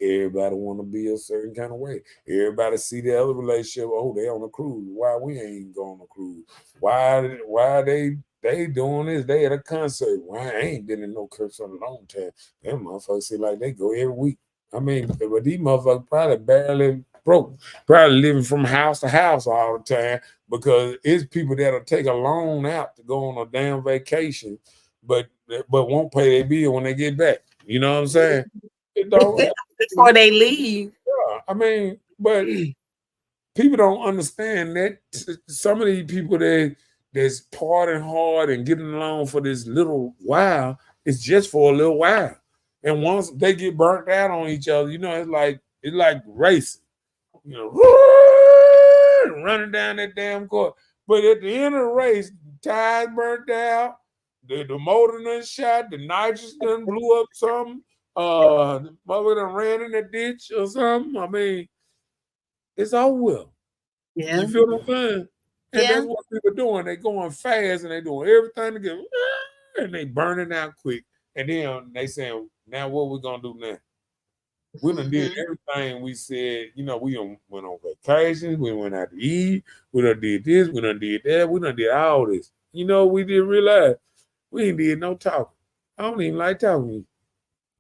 everybody want to be a certain kind of way. Everybody see the other relationship. Oh, they on a cruise. Why we ain't going on a cruise? Why they doing this? They at a concert. Why I ain't been in no concert in a long time. Them motherfuckers seem like they go every week. I mean, but these motherfuckers probably barely broke, probably living from house to house all the time because it's people that'll take a loan out to go on a damn vacation, but won't pay their bill when they get back. You know what I'm saying? It don't. Before they leave. I mean, but people don't understand that some of these people that's partying hard and getting along for this little while, it's just for a little while. And once they get burnt out on each other, it's like racing, you know, running down that damn court. But at the end of the race, the tires burnt out, the motor done shot, the nitrous done blew up something, the mother done ran in the ditch or something. I mean, it's all well. Yeah. You feel what I'm saying? And Yeah. that's what people doing. They going fast and they doing everything to get and they burning out quick. And then they saying, now what we gonna do now? We done did Mhm. everything we said, we done went on vacations, we went out to eat, we done did this, we done did that, we done did all this. We didn't realize we ain't did no talking. I don't even like talking to you.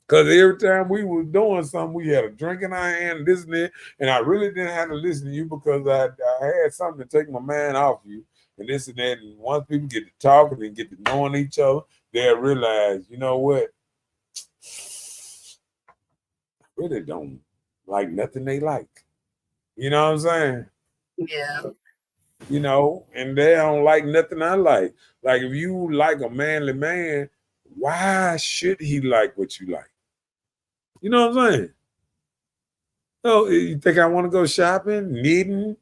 Cause every time we was doing something, we had a drink in our hand, this and that, and I really didn't have to listen to you because I had something to take my mind off you, and this and that. And once people get to talking and get to knowing each other, they'll realize, you know what, I really don't like nothing they like. You know what I'm saying? Yeah. And they don't like nothing I like. Like if you like a manly man, why should he like what you like? You know what I'm saying? Oh, you think I want to go shopping, knitting,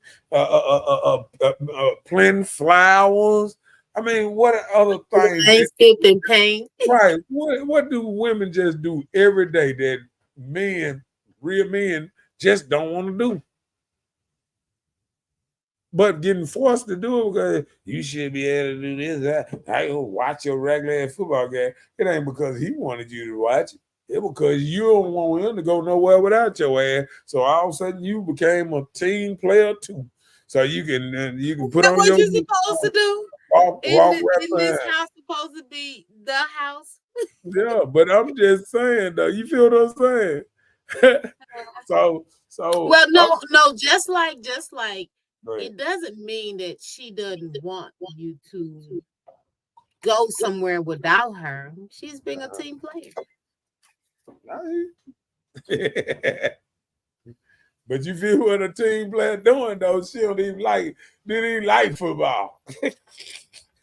planting flowers? I mean, what other things? Ain't skipped in paint. Right? What do women just do every day that men, real men, just don't want to do? But getting forced to do it because you should be able to do this. I go watch your regular football game. It ain't because he wanted you to watch it. It because you don't want him to go nowhere without your ass. So all of a sudden you became a team player too. So you can put That's on what your you supposed to do. walk In this reference. house supposed to be the house. Yeah, but I'm just saying though. You feel what I'm saying? so Well, no, just like go ahead. it doesn't mean that she doesn't want you to go somewhere without her. She's being a team player. But you feel what a team player doing though? She didn't even like football.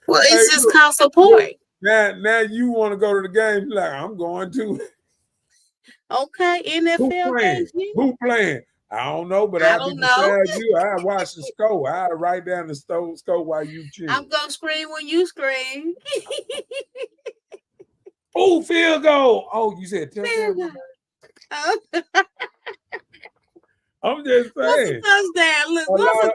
Well, Hey, it's just look, called look, support. now you want to go to the game? You're like, I'm going to. Okay, Who NFL playing? games, yeah. Who playing? I don't know, but I I'll be don't know. beside you. I watch the score. I write down the score while you cheering. I'm gonna scream when you scream. Oh, field goal! Oh, you said There touchdown. you go. I'm just What's a saying. touchdown? Look, A what's lot a of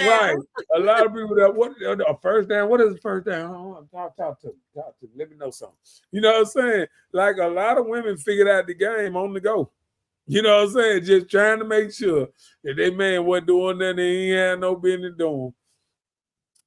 right. touchdown? A lot of people that what a first down. What is a first down? Talk to me. Talk to me. Let me know something. You know what I'm saying? Like a lot of women figured out the game on the go. You know what I'm saying? Just trying to make sure that they man wasn't doing nothing he ain't had no business doing.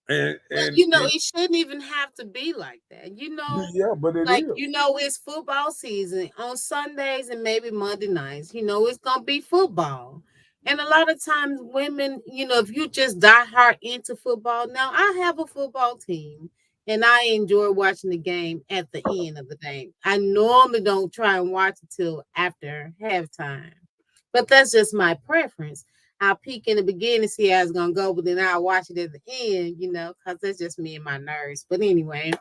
And But and, and it shouldn't even have to be like that. yeah, but it Like, is. it's football season on Sundays and maybe Monday nights. It's gonna be football. And a lot of times women, if you just die hard into football, now I have a football team and I enjoy watching the game at the end of the game. I normally don't try and watch it till after halftime. But that's just my preference. I'll peek in the beginning, see how it's gonna go, but then I'll watch it at the end, because that's just me and my nerves. But anyway,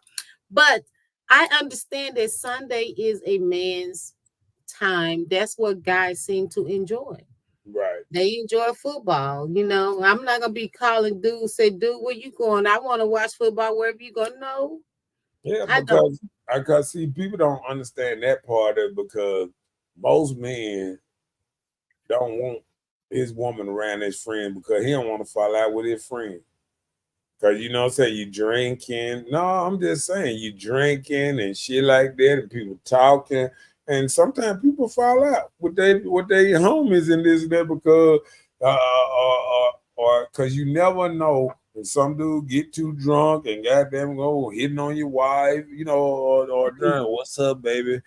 But I understand that Sunday is a man's time. That's what guys seem to enjoy. Right. They enjoy football. You know, I'm not gonna be calling dudes, say, dude, where you going? I want to watch football wherever you go. No, Yeah, I don't. because see, people don't understand that part of it because most men don't want his woman around his friend because he don't want to fall out with his friend. Cause you know what I'm saying, you drinking. No, I'm just saying you drinking and shit like that, and people talking. And sometimes people fall out with they homies and this and that because or cause you never know when some dude get too drunk and goddamn go hitting on your wife, you know, or drunk. What's up, baby?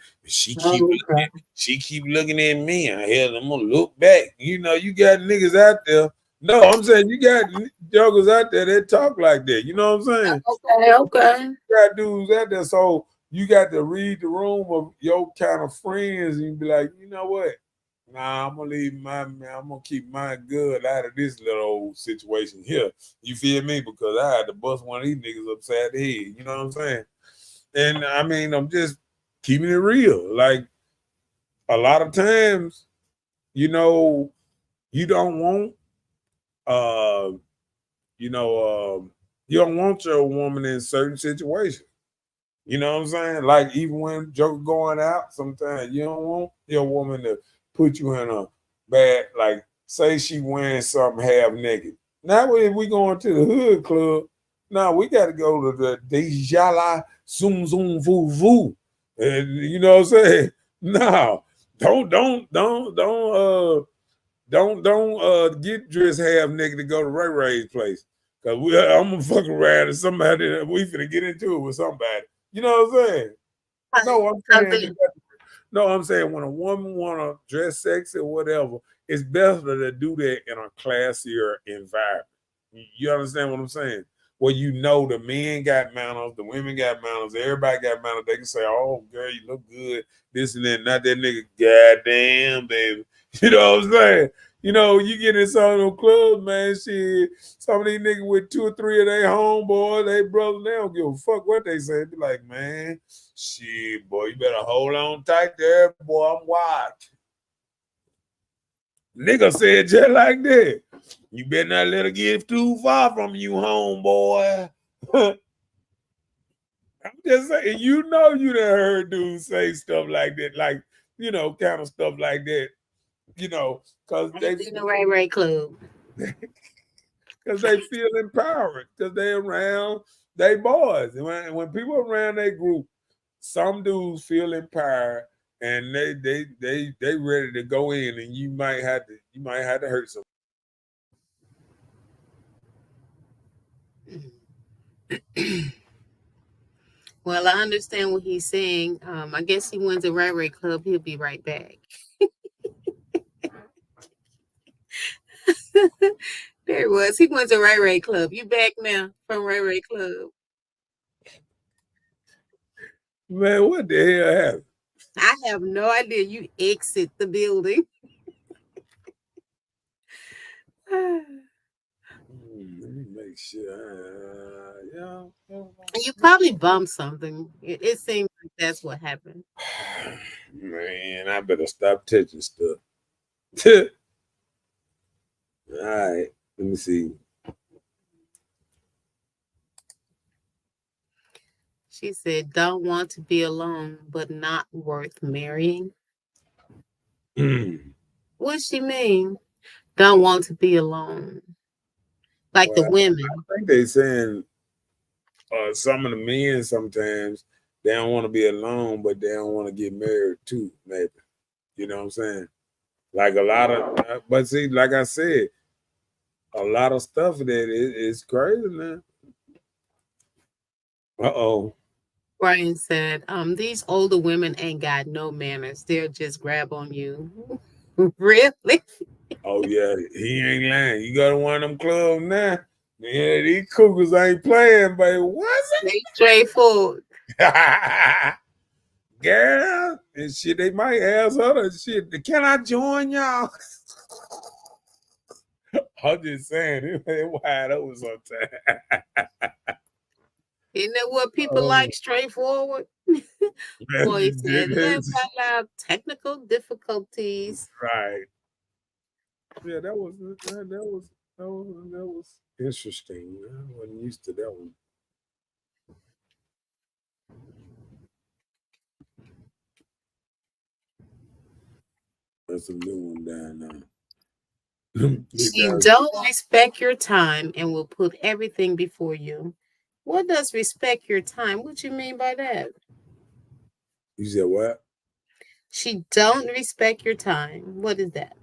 Oh, okay. She keep looking at me. I hell, I'm gonna look back. You know, you got niggas out there. No, I'm saying you got jokers out there that talk like that. You know what I'm saying? Okay. You got dudes out there, so you got to read the room of your kind of friends and be like, you know what? Nah, I'm gonna leave I'm gonna keep my good out of this little old situation here. You feel me? Because I had to bust one of these niggas upside the head. You know what I'm saying? And I mean, I'm just keeping it real. Like a lot of times, you know, you don't want uh you know, you don't want your woman in certain situations. You know what I'm saying? Like even when Joker going out, sometimes you don't want your woman to put you in a bad, like say she wearing something half naked. Now if we going to the hood club, now we got to go to the Dijala Zoom Zoom Voo Voo. And you know what I'm saying? No, don't get dressed half naked to go to Ray Ray's place. Cause I'm gonna fuck around and somebody we finna get into it with somebody. You know what I'm saying? No, I'm saying Something. no, I'm saying when a woman wanna dress sexy or whatever, it's better to do that in a classier environment. You understand what I'm saying? Where you know the men got manners, the women got manners, everybody got manners. They can say, "Oh, girl, you look good," this and that. Not that nigga, goddamn, baby. You know what I'm saying? You know, you get in some of those clubs, man. Shit, some of these niggas with 2 or 3 of their homeboys, they brothers, they don't give a fuck what they say. Be like, man, shit, boy, you better hold on tight there, boy. I'm watching. Nigga said just like that. You better not let her get too far from you, homeboy. I'm just saying, you know, you done heard dudes say stuff like that, like, you know, kind of stuff like that, you know, because In the Ray Ray Club. they feel empowered because they around they boys. And when people around their group, some dudes feel empowered and they ready to go in, and you might have to hurt some. Well, I understand what he's saying. I guess he wins a Ray Ray Club. He'll be right back. There he was. He went to Ray Ray Club. You back now from Ray Ray Club? Man, what the hell happened? I have no idea. You exit the building. Let me make sure. Yeah. You probably bumped something. It seems like that's what happened. Man, I better stop touching stuff. All right, let me see. She said, "Don't want to be alone, but not worth marrying." What she mean? Don't want to be alone, like the Well, women. I think they saying some of the men sometimes they don't want to be alone, but they don't want to get married too. Maybe you know what I'm saying. Like a lot of, but see, like I said, a lot of stuff that is crazy, man. Uh-oh. Brian said, these older women ain't got no manners. They'll just grab on you. Really? Oh yeah, he ain't lying. You go to one of them clubs now. Yeah, these cougars ain't playing, baby. What's They straightforward. it? Girl, and shit, they might ask her to shit. Can I join y'all? I'm just saying, it wide open sometimes. Isn't that what people like? Straightforward. Boy said, "Laugh out loud." Technical difficulties. Right. Yeah, that was interesting. I wasn't used to that one. That's a new one down now. She don't respect your time and will put everything before you. What does respect your time? What you mean by that? You said what? She don't respect your time. What is that?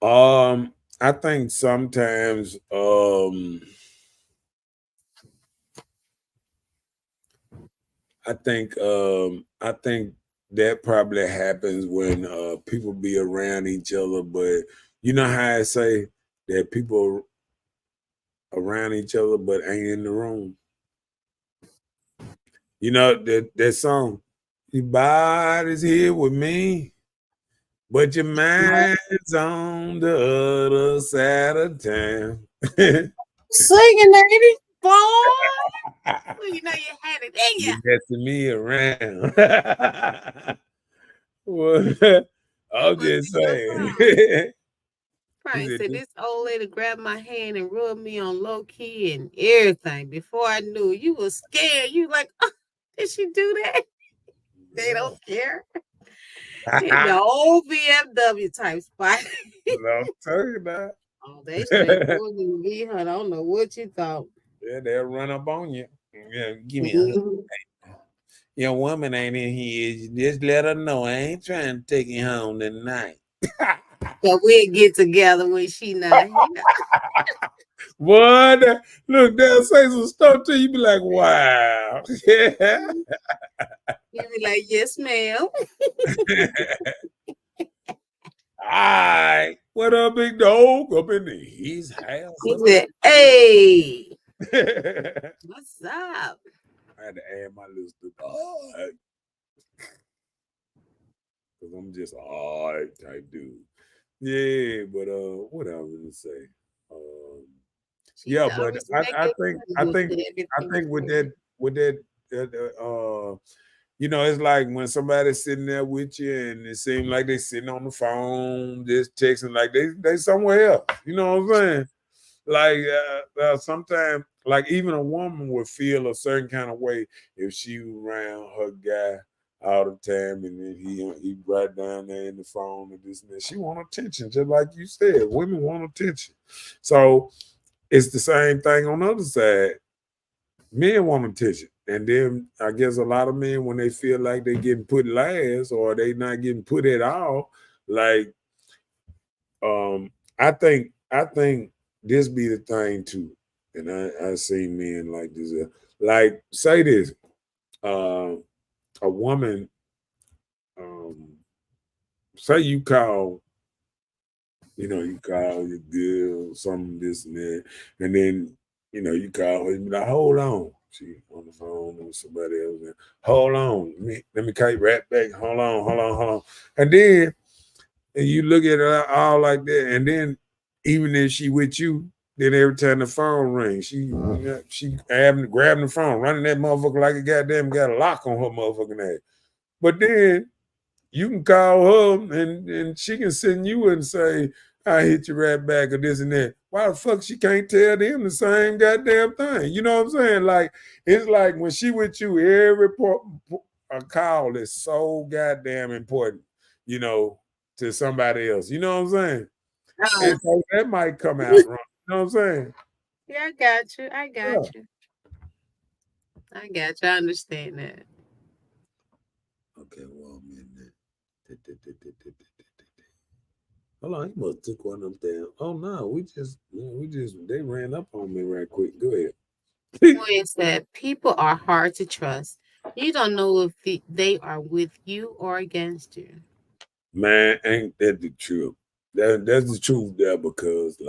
I think sometimes I think that probably happens when people be around each other, but you know how I say that people around each other but ain't in the room. You know that song, your body's here with me, but your mind's on the other side of town. Singing, lady, boy. Well, you know you had it in you. You're messing me around. Well, I'm just saying. Right. So this old lady grabbed my hand and rubbed me on low key and everything. Before I knew, you was scared. You like, oh, did she do that? They don't care. In the old BMW type spot. I'm telling you that. Oh, they straightforward to be her. I don't know what you thought. Yeah, they'll run up on you. Yeah, give me a hug. Your woman ain't in here. Just let her know I ain't trying to take you home tonight. So we'll get together when she not here. What? Look, they'll say some stuff to you. You be like, wow. Yeah. You be like, yes, ma'am. Alright. What up, big dog? Up in his house. He said, hey. What's up? I had to add my little stuff. Alright. Because I'm just alright type dude. Yeah, but what I was gonna say. Yeah, but I think with that you know, it's like when somebody's sitting there with you and it seems like they sitting on the phone, just texting, like they somewhere else. You know what I'm saying? Like sometimes, like even a woman would feel a certain kind of way if she was around her guy all the time, and then he right down there in the phone and this and that. She want attention, just like you said. Women want attention, so it's the same thing on the other side. Men want attention. And then I guess a lot of men, when they feel like they getting put last or they not getting put at all, like I think this be the thing too. And I see men like this. Like say this, a woman, say you call, you call your girl, something this and that, and then you call her and be like, hold on. She on the phone with somebody else. And, hold on. Let me call you right back. Hold on. And then you look at her all like that. And then even if she with you, then every time the phone rings, she grabbing the phone, running that motherfucker like a goddamn got a lock on her motherfucking ass. But then you can call her and she can send you and say, I hit you right back or this and that. Why the fuck she can't tell them the same goddamn thing? You know what I'm saying? Like, it's like when she with you, every a call is so goddamn important, to somebody else. You know what I'm saying? And so that might come out wrong. You know what I'm saying? Yeah, I got you. I got you. I understand that. Okay, well, man. Hold on, he must took one of them down. Oh no, they ran up on me right quick. Go ahead. Is that people are hard to trust. You don't know if they are with you or against you. Man, ain't that the truth? That's the truth there because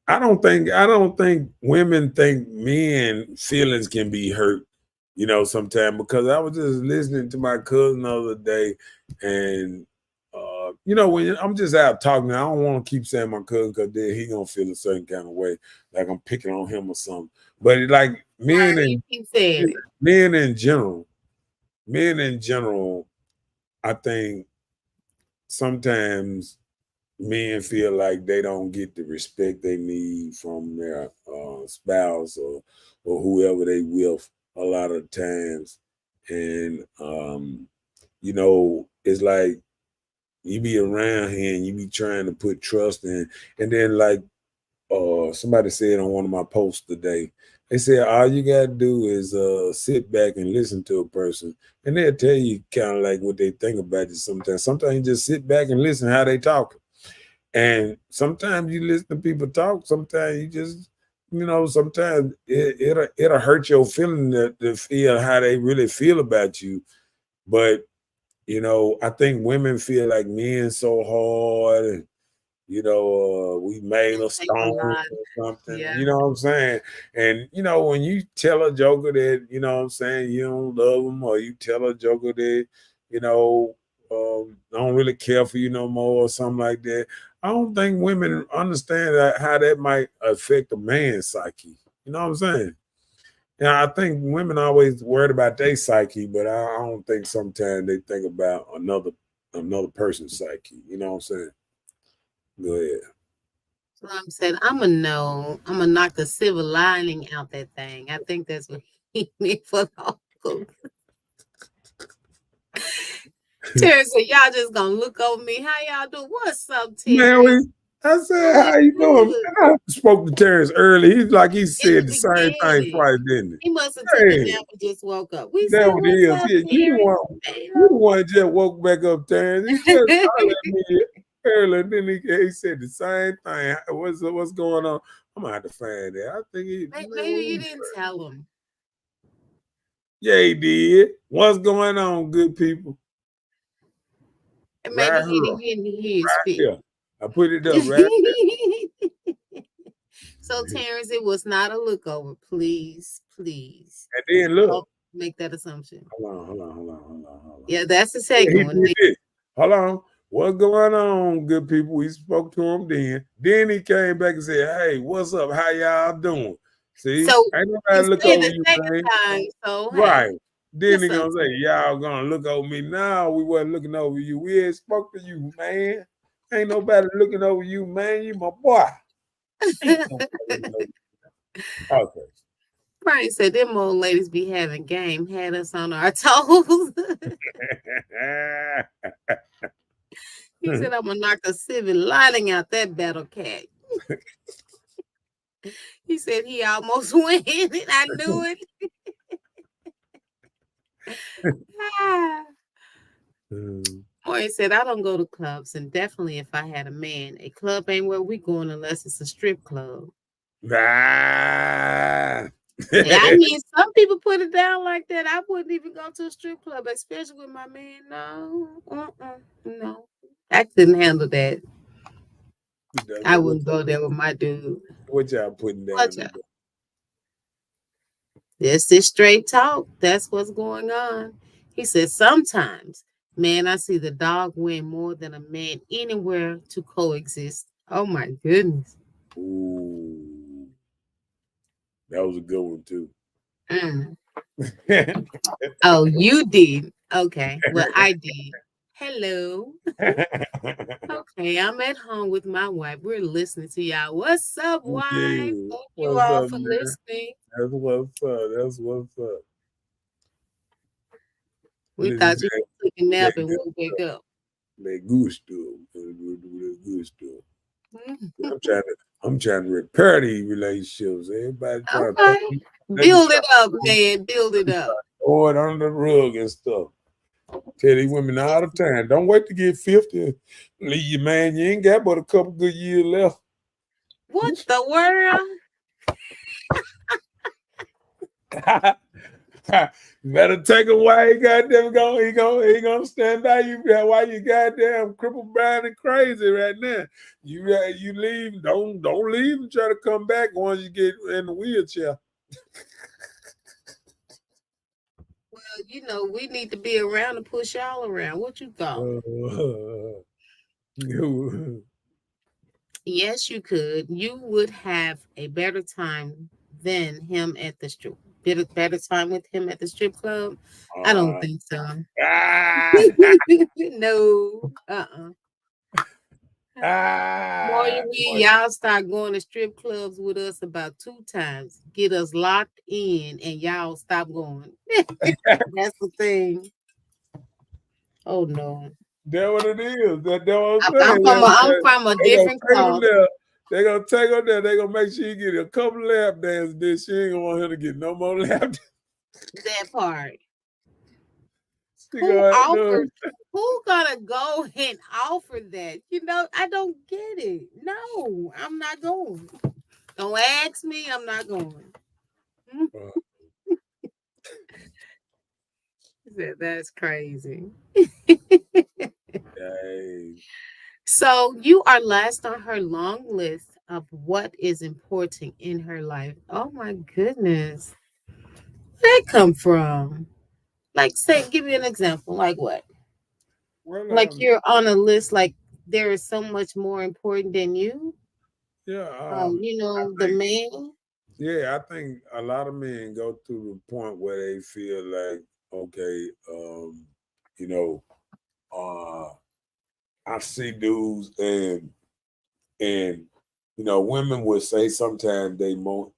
I don't think women think men feelings can be hurt, sometimes because I was just listening to my cousin the other day and you know, when I'm just out talking, I don't want to keep saying my cousin because then he gonna feel a certain kind of way, like I'm picking on him or something. But like Why you keep saying it? men in general, I think sometimes men feel like they don't get the respect they need from their spouse or whoever they with a lot of times. And you know, it's like you be around here and you be trying to put trust in, and then like somebody said on one of my posts today, they said all you gotta do is sit back and listen to a person, and they'll tell you kind of like what they think about you. Sometimes you just sit back and listen how they talk, and sometimes you listen to people talk. Sometimes you just, you know, sometimes it'll hurt your feeling to feel how they really feel about you. But you know, I think women feel like men so hard, and you know, we made a Take a stone or lot. something. Yeah. You know what I'm saying? And you know, when you tell a joker that, you know what I'm saying, you don't love them, or you tell a joker that, you know, I don't really care for you no more or something like that. I don't think women understand how that might affect a man's psyche. You know what I'm saying? And I think women always worried about their psyche, but I don't think sometimes they think about another person's psyche. You know what I'm saying? Go ahead. So I'm saying I'm gonna knock the silver lining out that thing. I think that's what he meant for the uncle. Terry said, y'all just gonna look over me. How y'all do? What's up, Man, Terry? I said, how you doing? Man, I spoke to Terrence early. He's like he In said the the same thing beginning. twice, didn't He must have he? took a Hey, nap and just woke up. We that said, what it what's is. up, Yeah, Terry? you the one that just woke back up, Terrence. He just hollered at me earlier. Then he said the same thing. What's going on? I'm gonna have to find that. I think Maybe you didn't tell him. Yeah, he did. What's going on, good people? And maybe Right he here, didn't hear his right speak. here. I put it up right So, there. Terrence, it was not a lookover. Please, please. And then look. Don't make that assumption. Hold on. Yeah, that's the Yeah, second he one. did this. Hold on. What's going on, good people? We spoke to him then. Then he came back and said, hey, what's up? How y'all doing? See, So ain't he nobody look said over the you, second man. time. So hey, Right. Then he listen gonna to say, me. y'all gonna look over me. No, we wasn't looking over you. We had spoke to you, man. Ain't nobody looking over you, man. You my boy. Ain't nobody looking over you. Okay. Brian said them old ladies be having game, had us on our toes. He said, I'm gonna knock the civil lining out that battle cat. He said he almost win it. I knew it. Moy said, I don't go to clubs, and definitely if I had a man, a club ain't where we going unless it's a strip club. Nah. Yeah, I mean, some people put it down like that. I wouldn't even go to a strip club, especially with my man. No, no. I couldn't handle that. I wouldn't go there with my dude. What y'all putting down? Watch out. This is straight talk. That's what's going on. He said, sometimes, man, I see the dog win more than a man anywhere to coexist. Oh my goodness. Ooh, that was a good one too. Mm. Oh, you did. Okay. Well, I did. Hello. Okay, I'm at home with my wife. We're listening to y'all. What's up, wife? Okay. Thank you What's all up, for man? listening. That's what's up. That's what's up. We Listen thought to you took a nap and that, woke back up. that gusto. That gusto. Mhm. I'm trying to repair these relationships. Everybody trying to Okay. they be Build trying it up, man. Build it up. to throw it under the rug and stuff. Tell these women all the time, don't wait to get 50 and leave your man. You ain't got but a couple good years left. What the world? Better take him while he goddamn he gonna stand by you while you goddamn crippled, blind, and crazy right now. You leave, don't leave and try to come back once you get in the wheelchair. Well, we need to be around to push y'all around. What you thought? Yes, you could. You would have a better time than him at the strip. Better time with him at the strip club. I don't uh, think so. ah, No. Boy, boy, y'all start going to strip clubs with us about 2 times. Get us locked in, and y'all stop going. That's the thing. Oh no. that what it is. That what I'm I'm, saying. I'm from a I'm from a They gonna different take him cloth. there. They gonna take him there. They gonna make sure you get a couple lap dances. Then she ain't gonna want him to get no more lap dances. That part. She Who gonna do. offered? Who gonna go and offer that? I don't get it. No, I'm not going. Don't ask me. I'm not going. That's crazy. Dang. So you are last on her long list of what is important in her life. Oh my goodness. Where that come from? Like, say, give me an example. Like what? Well, Like you're on a list. Like there is so much more important than you. yeah. The man. Yeah, I think a lot of men go through the point where they feel like, okay, you know, uh, I see dudes and women would say sometimes they more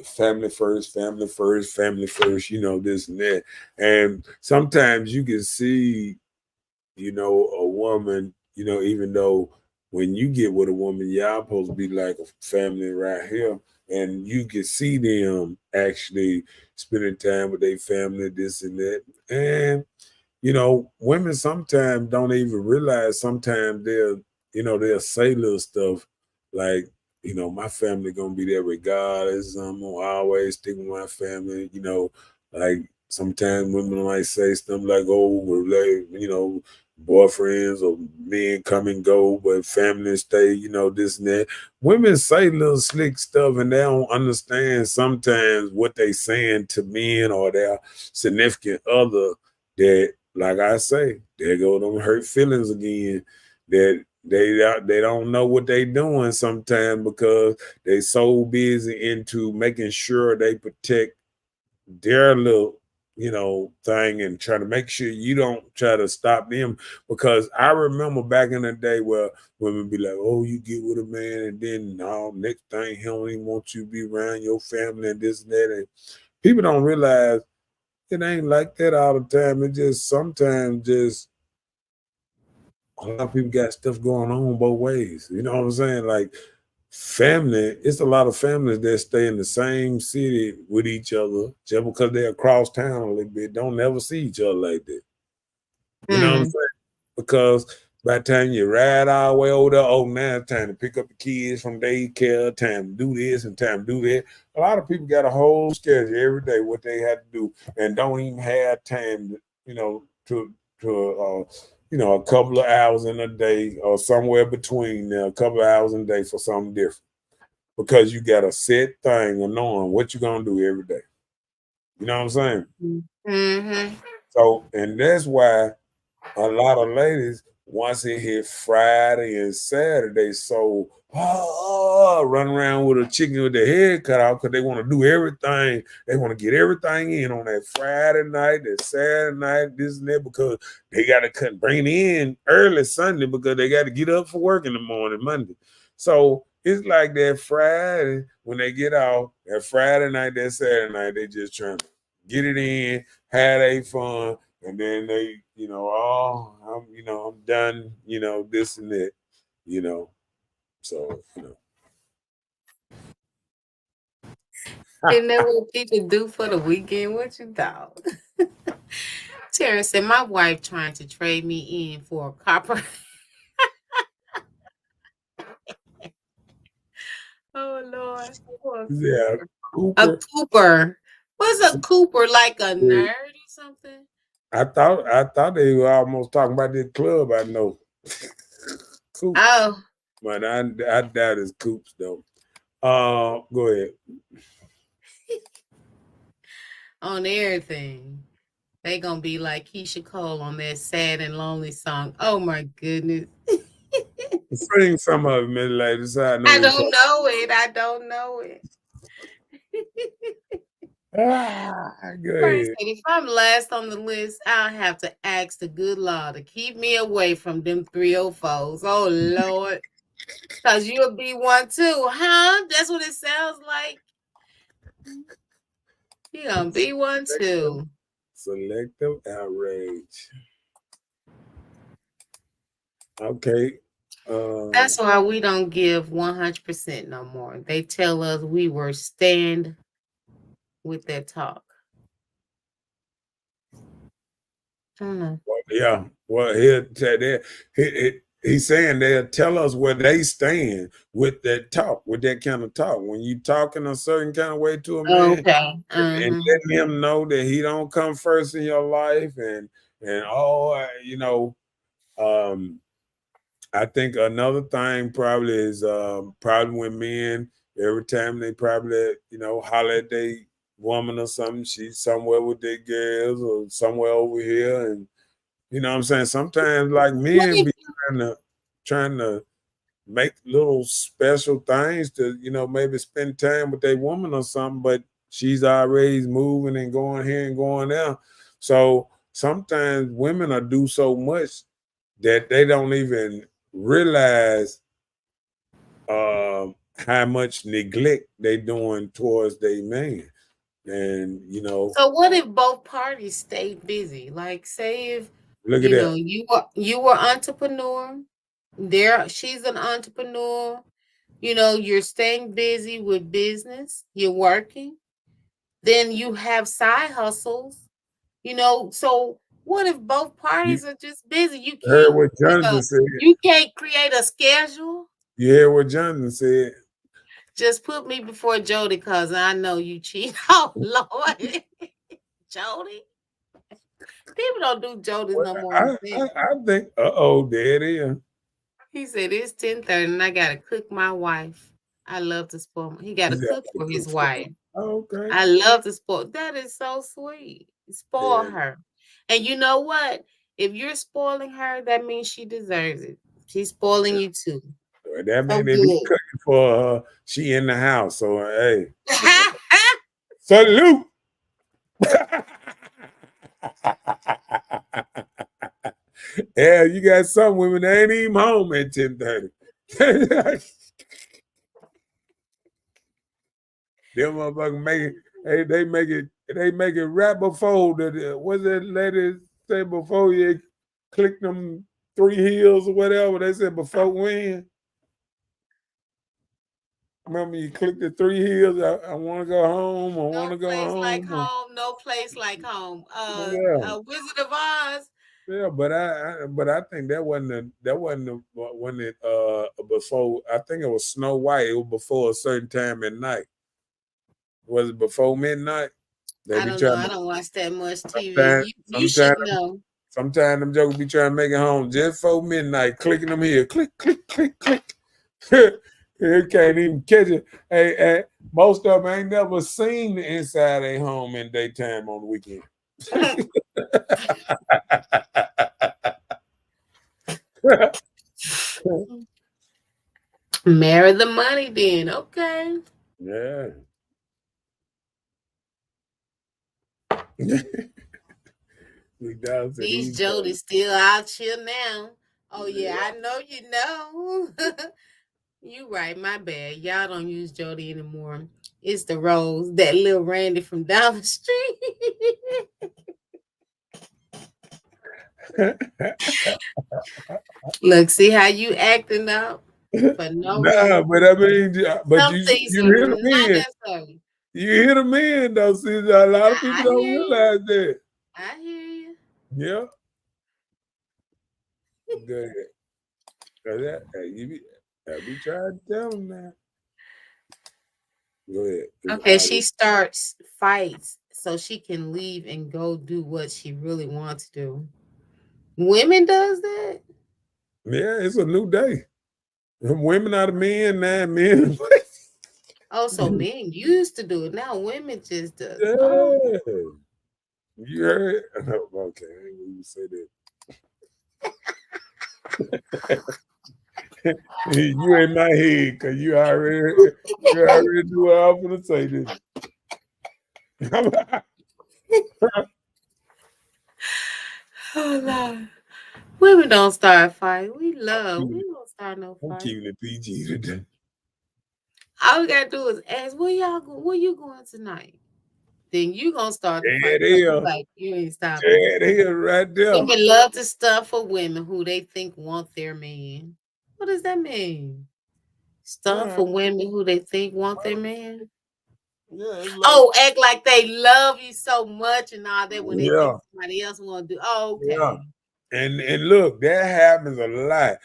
family first, family first, family first, this and that. And sometimes you can see, a woman, even though when you get with a woman, y'all supposed to be like a family right here. And you can see them actually spending time with their family, this and that. And women sometimes don't even realize sometimes they'll say little stuff like, my family gonna be there regardless. I'm gonna always stick with my family, like sometimes women might say stuff like, oh, we're like, boyfriends or men come and go, but family stay, this and that. Women say little slick stuff and they don't understand sometimes what they saying to men or their significant other that, like I say, there go them hurt feelings again. That they don't know what they doing sometimes because they so busy into making sure they protect their little thing and trying to make sure you don't try to stop them. Because I remember back in the day where women be like, oh, you get with a man and then no, next thing he don't even want you to be around your family and this and that. And people don't realize it ain't like that all the time. It just sometimes just a lot of people got stuff going on both ways. You know what I'm saying? Like family, it's a lot of families that stay in the same city with each other just because they're across town a little bit, don't never see each other like that. You know what I'm Mm. saying? Because by the time you ride all the way over there, oh, now it's time to pick up the kids from daycare, time to do this and time to do that. A lot of people got a whole schedule every day what they have to do and don't even have time, to a couple of hours in a day or somewhere between a couple of hours in a day for something different. Because you got a set thing of knowing what you're gonna do every day. You know what I'm saying? Mm-hmm. So, and that's why a lot of ladies, once it hit Friday and Saturday, so run around with a chicken with their head cut off because they want to do everything. They want to get everything in on that Friday night, that Saturday night, this and that, because they got to bring it in early Sunday because they got to get up for work in the morning Monday. So it's like that Friday when they get off, that Friday night, that Saturday night, they just trying to get it in, have a fun, and then they, I'm done, this and that, so, Isn't that what people do for the weekend? What you thought? Terrence said, my wife trying to trade me in for a copper. Oh, Lord. Poor yeah, A Cooper. Cooper. What's a Cooper? Like a nerd or something? I thought they were almost talking about this club. I know, Coops, Oh, but I doubt it's Coops though. Go ahead. on everything. They gonna be like Keisha Cole on that sad and lonely song. Oh my goodness. Sing some of it, Miss Lady. So I know I you don't know it. I don't know it. go First, ahead. if I'm last on the list, I'll have to ask the good Lord to keep me away from them 304s. Oh Lord. Because you'll be one too, huh? That's what it sounds like. You're gonna be one too. Selective outrage. Okay. That's why we don't give 100% no more. They tell us we were stand with that talk. I don't know. Yeah. Well, he's saying they'll tell us where they stand with that talk, with that kind of talk. When you talking a certain kind of way to a man, Okay. and letting him know that he don't come first in your life, and I think another thing probably is probably when men every time they probably holler at their woman or something, she's somewhere with their girls or somewhere over here, and you know what I'm saying. Sometimes like men be trying to make little special things to maybe spend time with their woman or something, but she's already moving and going here and going there. So sometimes women are do so much that they don't even realize how much neglect they doing towards their man. And So what if both parties stayed busy? Like say if look at that. you were entrepreneur, there she's an entrepreneur, you're staying busy with business, you're working, then you have side hustles, so what if both You parties are just busy? heard what Jonathan said. You can't create a schedule. You hear what Jonathan said. Just put me before Jody because I know you cheat. Oh Lord. Jody. People don't do Jodi's no more. I think there it is. He said it's 10:30 and I gotta cook my wife. I love to spoil. He got to cook for his wife. Okay. I love to spoil. That is so sweet. Spoil Yeah. her. And you know what? If you're spoiling her, that means she deserves it. She's spoiling you too. That So means if he cooking for her, she in the house. So hey, salute. Yeah, you got some women that ain't even home at 10:30. Them motherfuckers make it. Hey, they make it right before the what's that lady say before you click them 3 heels or whatever they said before when. Remember you click the 3 heels. I want to go home. I want to go home. No place like home. Yeah. Wizard of Oz. Yeah, but I think that wasn't when it before. I think it was Snow White. It was before a certain time at night. Was it before midnight? I don't know. I don't watch that much TV. You should know. Sometimes them jokers be trying to make it home just before midnight, clicking them here, click, click, click, click. You can't even catch it. Hey, most of them ain't never seen the inside of their home in daytime on the weekend. Marry the money then. Okay. Yeah. These Jody's still out here now. Oh yeah, I know you know. You right, my bad. Y'all don't use Jody anymore. It's the Rose, that little Randy from down the street. Look, see how you acting up for no reason. But I mean, but Some you things hear are the not men. necessary. You hear the men though. See, a lot of people don't realize that. I hear you. Yeah. Good. I be trying to tell them that. Go ahead. Okay, she starts fights so she can leave and go do what she really wants to do. Women does that? Yeah, it's a new day. Women are the men now, men. Oh, so men used to do it. Now women just do. Yeah. Oh. You heard? Okay, I ain't even say that. You in my head because you already knew what I was gonna say this. Oh Lord. Women don't start fight. We don't start no I'm fight. keeping it PG today. All we gotta do is ask, where you going tonight? Then you gonna start the There fight. it You is. like, you ain't stopping. There it is right there. Women love to stuff for women who they think want their man. What does that mean? Stuff for women who they think want their man? Yeah, it's like, Oh, act like they love you so much and all that when they yeah, think somebody else want to do. Oh, okay. yeah. And look, that happens a lot.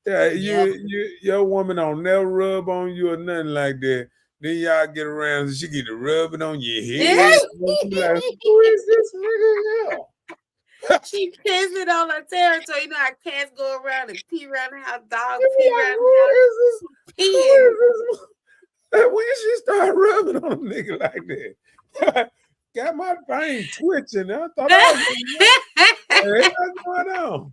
Yeah, Yep. your woman don't never rub on you or nothing like that. Then y'all get around and she get to rubbing on your head. You like, who is this nigga here? She pissing on her territory. You know how cats go around and pee around the house, dogs You pee like, around who the is this? house. Who Peeing. is this? When she start rubbing on a nigga like that, got my brain twitching. I thought I was what's going on?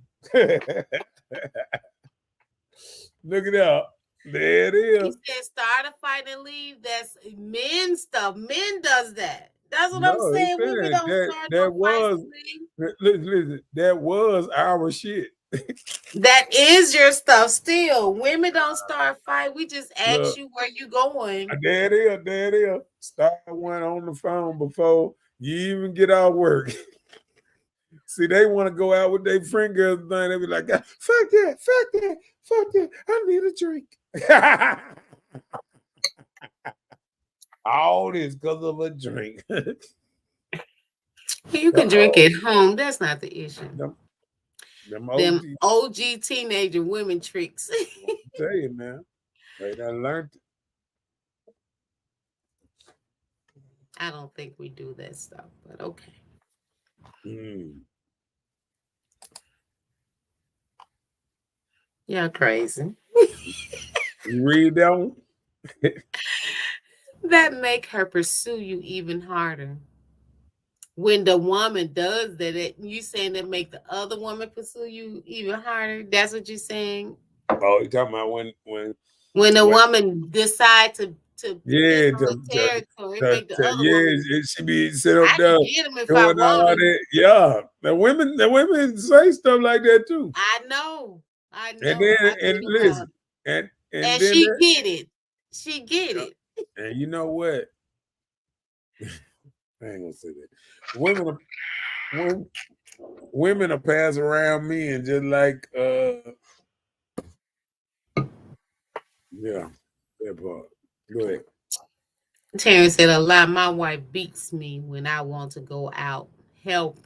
Look it up. There it He is. said, start a fight and leave. That's men stuff. Men does that. That's what I'm No, he saying. Women said don't that start that no fights was and leave. listen, that was our shit. That is your stuff still. Women don't start fight. We just ask Look, you where you going. there it is. There it is. Start one on the phone before you even get out work. See, they want to go out with their friend girls and thing. They be like, fuck that, fuck that, fuck that. I need a drink. All this because of a drink. You can drink at home. That's not the issue. Them OG teenager women tricks. I tell you, man. They done learned it. I don't think we do that stuff, but okay. Y'all crazy. You read that one? That make her pursue you even harder. When the woman does that, you saying that make the other woman pursue you even harder? That's what you're saying? Oh, you talking about when the woman decide to yeah, territory, make the other woman. she be sit up I there can get him if I doing all want him. that. Yeah, the women say stuff like that too. I know. And then and listen, and then she get it. She get it. And you know what? I ain't gonna say that. Women are pass around me and just like yeah, that part. Go ahead. Terrence said a lot. My wife beats me when I want to go out. Help.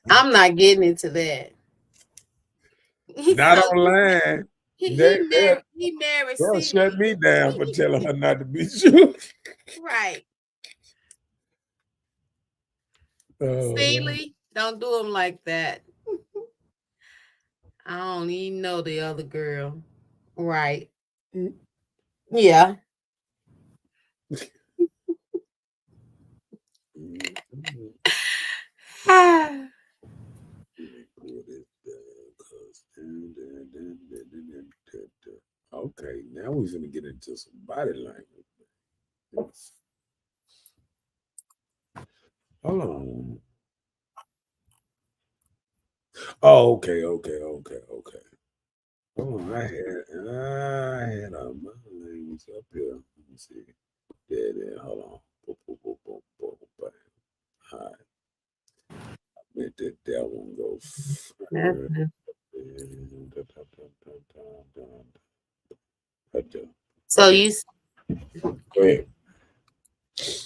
I'm not getting into that. Not online. He married. They'll shut me down for telling her not to beat you. Right. Steely, don't do him like that. I don't even know the other girl. Right. Yeah. Okay, now we're gonna get into some body language. Hold on. Oh, okay. Hold on, I had my language up here. Let me see. There. Hold on. All right. Let that one go. So you go ahead.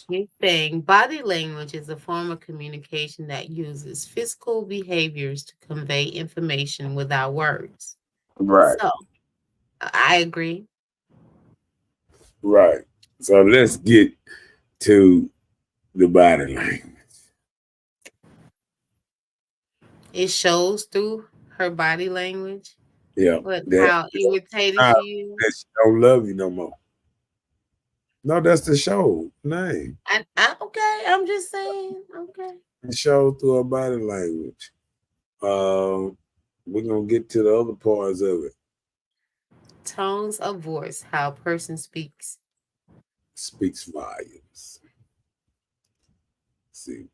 You're saying body language is a form of communication that uses physical behaviors to convey information without words. Right. So I agree. Right. So let's get to the body language. It shows through her body language. Yeah. But how irritated she is. That she don't love you no more. No, that's the show name. Okay, I'm just saying. Okay. It shows through her body language. we're gonna get to the other parts of it. Tones of voice, how a person speaks. Speaks volumes. See.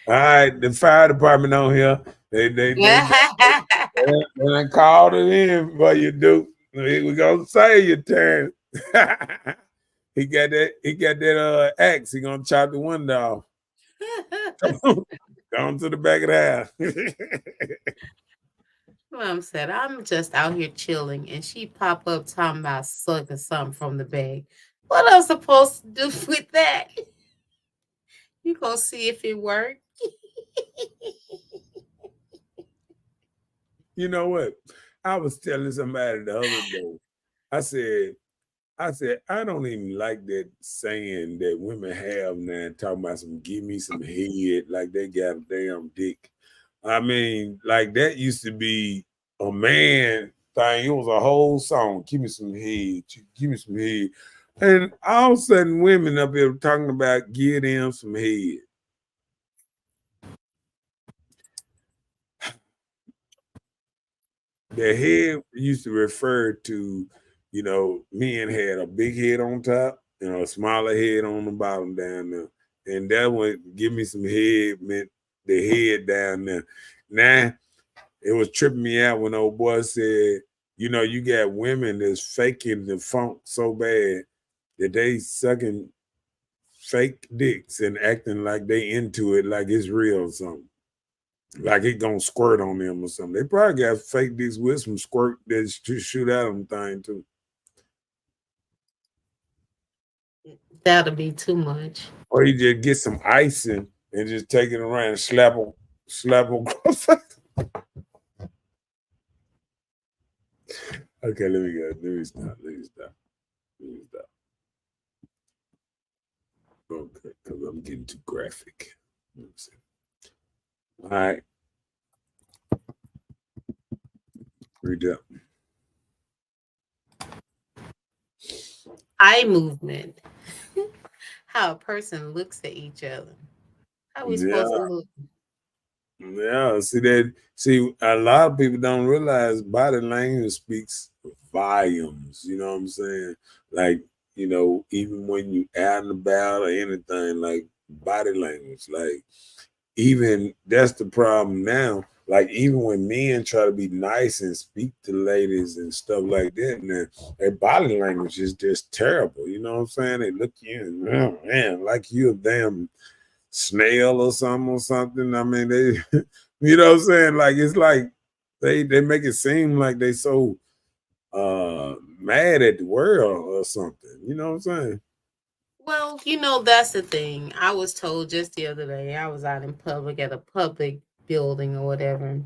All right, the fire department on here. They called it in for you, Duke. We gonna say your turn. He got that axe. He gonna chop the window off. Going to the back of the house. Mom said, I'm just out here chilling, and she pop up talking about sucking something from the bag. What I'm supposed to do with that? You gonna see if it worked? You know what? I was telling somebody the other day. I said, I don't even like that saying that women have now talking about some give me some head like they got a damn dick. I mean, like that used to be a man thing. It was a whole song. Give me some head. Give me some head. And all of a sudden, women up here talking about give them some head. The head used to refer to, men had a big head on top, a smaller head on the bottom down there. And that one, give me some head, meant the head down there. Now, it was tripping me out when old boy said, you got women that's faking the funk so bad that they sucking fake dicks and acting like they into it like it's real or something. Like it gonna squirt on them or something. They probably got fake dicks with some squirt that shoot out them thing too. That'll be too much. Or you just get some icing and just take it around and slap them across. Okay, let me go. Let me stop. Okay, because I'm getting too graphic. All right. Read up. Eye movement. How a person looks at each other. How we supposed to look? Yeah, see, a lot of people don't realize body language speaks volumes, you know what I'm saying? Like, even when you out and about or anything, like body language, like even that's the problem now. Like even when men try to be nice and speak to ladies and stuff like that, now their body language is just terrible. You know what I'm saying? They look you and oh man, like you a damn snail or something. I mean, they, you know what I'm saying? Like it's like they make it seem like they so mad at the world or something. You know what I'm saying? Well, that's the thing. I was told just the other day, I was out in public at a public building or whatever.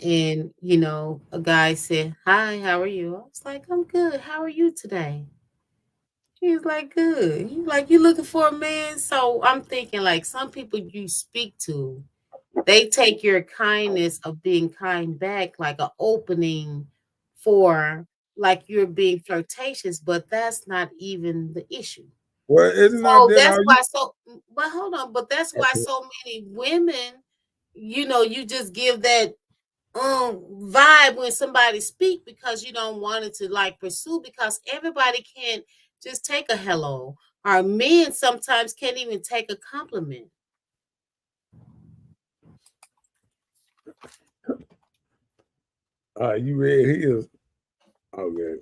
And, a guy said, "Hi, how are you?" I was like, "I'm good. How are you today?" He's like, "Good." He's like, "You looking for a man?" So I'm thinking like some people you speak to, they take your kindness of being kind back like an opening for like you're being flirtatious, but that's not even the issue. Well, isn't So that that's all you? why but hold on, but that's why Okay. so many women, you just give that vibe when somebody speak because you don't want it to like pursue because everybody can't just take a hello. Our men sometimes can't even take a compliment. You read his? Okay.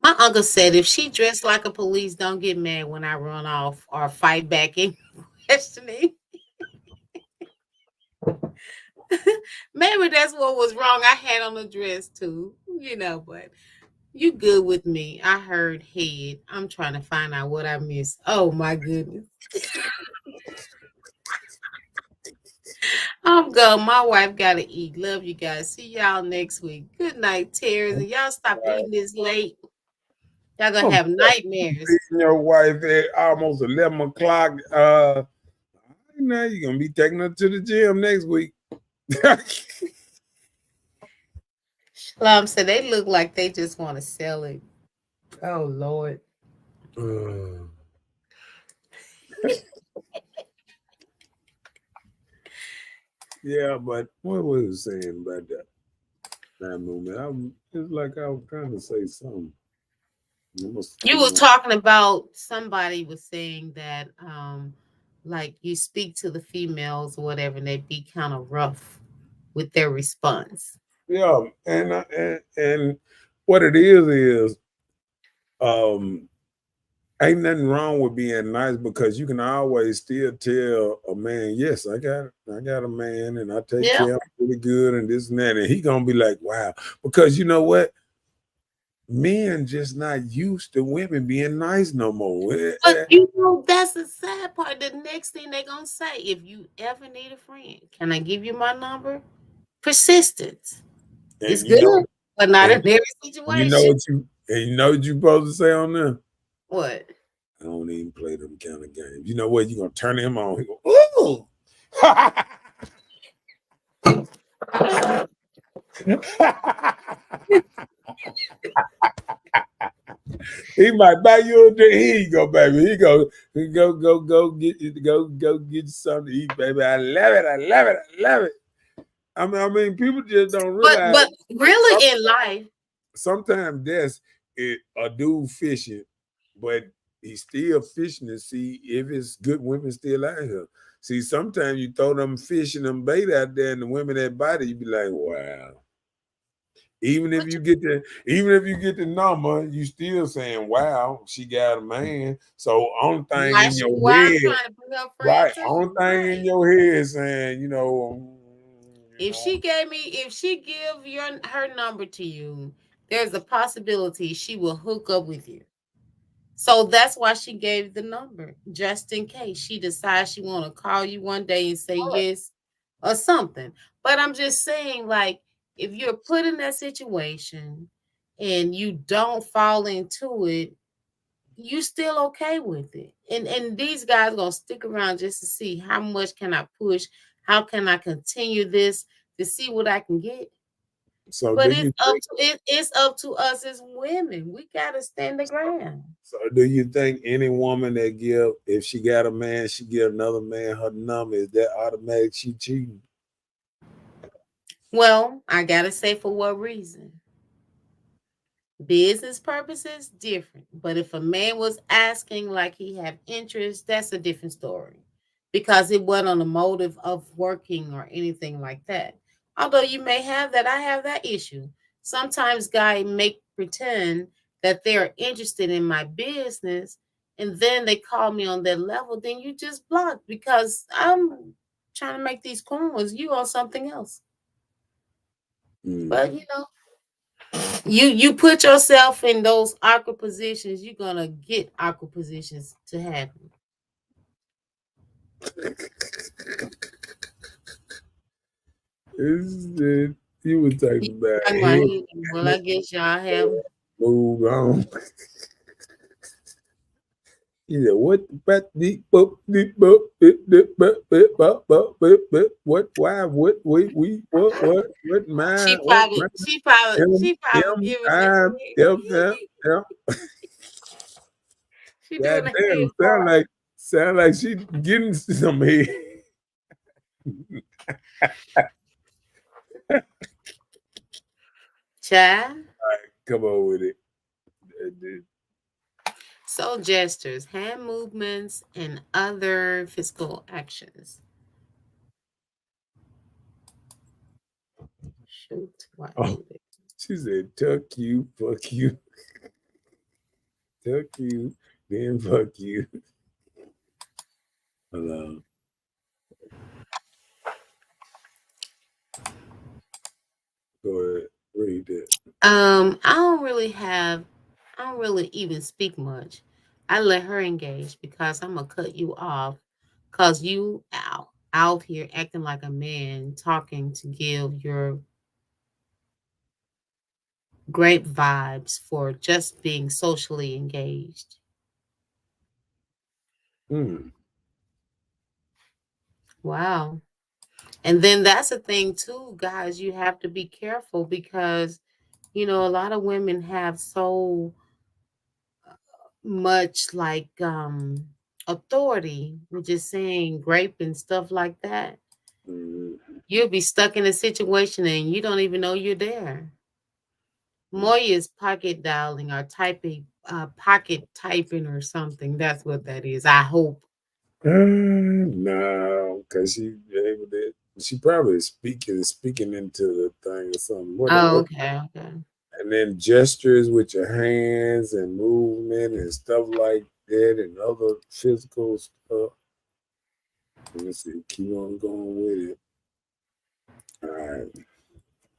My uncle said if she dressed like a police, don't get mad when I run off or fight back in questioning. Maybe that's what was wrong. I had on a dress too, but you good with me. I heard head. I'm trying to find out what I missed. Oh my goodness. I'm going. My wife gotta eat. Love you guys. See y'all next week. Good night, tears. And y'all stop eating this late. Y'all gonna have nightmares. Your wife at almost 11 o'clock. Now you're gonna be taking her to the gym next week. Shalom said they look like they just want to sell it. Oh Lord. Yeah, but what was it saying about that movement? It's like I was trying to say something. It must have You been was talking about somebody was saying that like you speak to the females or whatever, and they be kind of rough with their response. yeah, and what it is um ain't nothing wrong with being nice because you can always still tell a man, yes, I got a man and I take Yeah. care of him pretty good and this and that. And he gonna be like, wow. Because you know what? Men just not used to women being nice no more. But you know, that's the sad part. The next thing they gonna say, if you ever need a friend, can I give you my number? Persistence. It's And you know, good, but not in and every you know situation. what you supposed to say on there? What? I don't even play them kind of games. You know what? You're gonna turn him on. He go, ooh. He might buy you a drink. Here you go, baby. Go get you something to eat, baby. I love it. I love it. I love it. I mean, people just don't realize. But really in life, Sometimes that's a dude fishing, but he's still fishing to see if it's good women still out here. See, sometimes you throw them fish and them bait out there, and the women that bite it, you be like, wow. but Even if you get the number, you still saying, wow, she got a man. So only thing in your why I'm head, trying to bring her friend right? too. Only thing in Right. your head saying, If she gave me, if she give her number to you, there's a possibility she will hook up with you. So that's why she gave the number, just in case she decides she want to call you one day and say yes or something. But I'm just saying, like, if you're put in that situation and you don't fall into it, you still okay with it. And these guys gonna stick around just to see how much can I push, how can I continue this to see what I can get. so do But you think? it's up to us as women. We gotta stand the ground. So do you think any woman that give, if she got a man, she give another man her number, is that automatic she cheating? Well, I gotta say for what reason? Business purposes, different. But if a man was asking like he have interest, that's a different story. Because it wasn't on the motive of working or anything like that. Although you may have that, I have that issue. Sometimes guys make pretend that they're interested in my business and then they call me on that level, then you just block because I'm trying to make these coins. You on something else. Mm. But you put yourself in those awkward positions, you're gonna get awkward positions to happen. This is it. You were You talking about talking about him. him. Well, I guess y'all have. Move on. He said, "What but the boop the boop what why what my what my Giving I it. yeah." She God doing the head damn, part. sound like she getting some head. Child. Come on with it. So gestures, hand movements, and other physical actions. Shoot, why Oh, did it? she said, "Tuck you, fuck you, tuck you, then fuck you." Hello. Go ahead, read that. I don't really even speak much. I let her engage because I'm gonna cut you off because you out here acting like a man, talking to give your great vibes for just being socially engaged. Mm. Wow. And then that's a thing too, guys. You have to be careful because a lot of women have so much like authority, which is saying grape and stuff like that. Mm. You'll be stuck in a situation and you don't even know you're there. Moya is pocket dialing or typing, pocket typing or something. That's what that is. I hope. No, because she probably speaking into the thing or something. Oh, What okay, okay. and then gestures with your hands and movement and stuff like that and other physical stuff. Let me see. Keep on going with it. All right.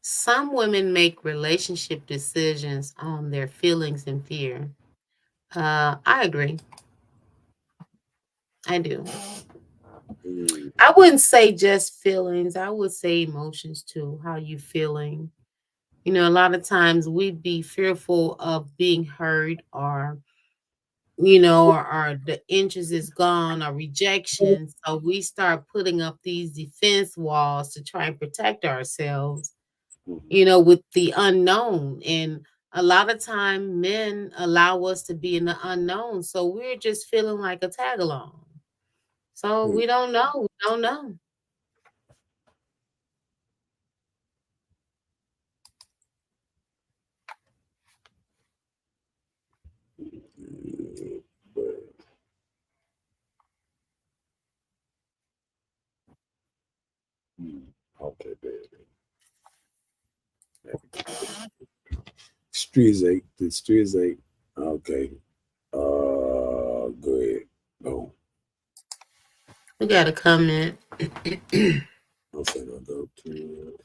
Some women make relationship decisions on their feelings and fear. I agree. I do. Mm, I wouldn't say just feelings. I would say emotions too. How you feeling? You know, a lot of times we'd be fearful of being hurt or or the interest is gone or rejection. So we start putting up these defense walls to try and protect ourselves, mhm, with the unknown. And a lot of time men allow us to be in the unknown. So we're just feeling like a tag along. So mm, we don't know. We don't know. mm, but, mm, okay, baby. Streets eight. The streets eight. Okay. Go ahead. No, We got a comment. I'm finna go to.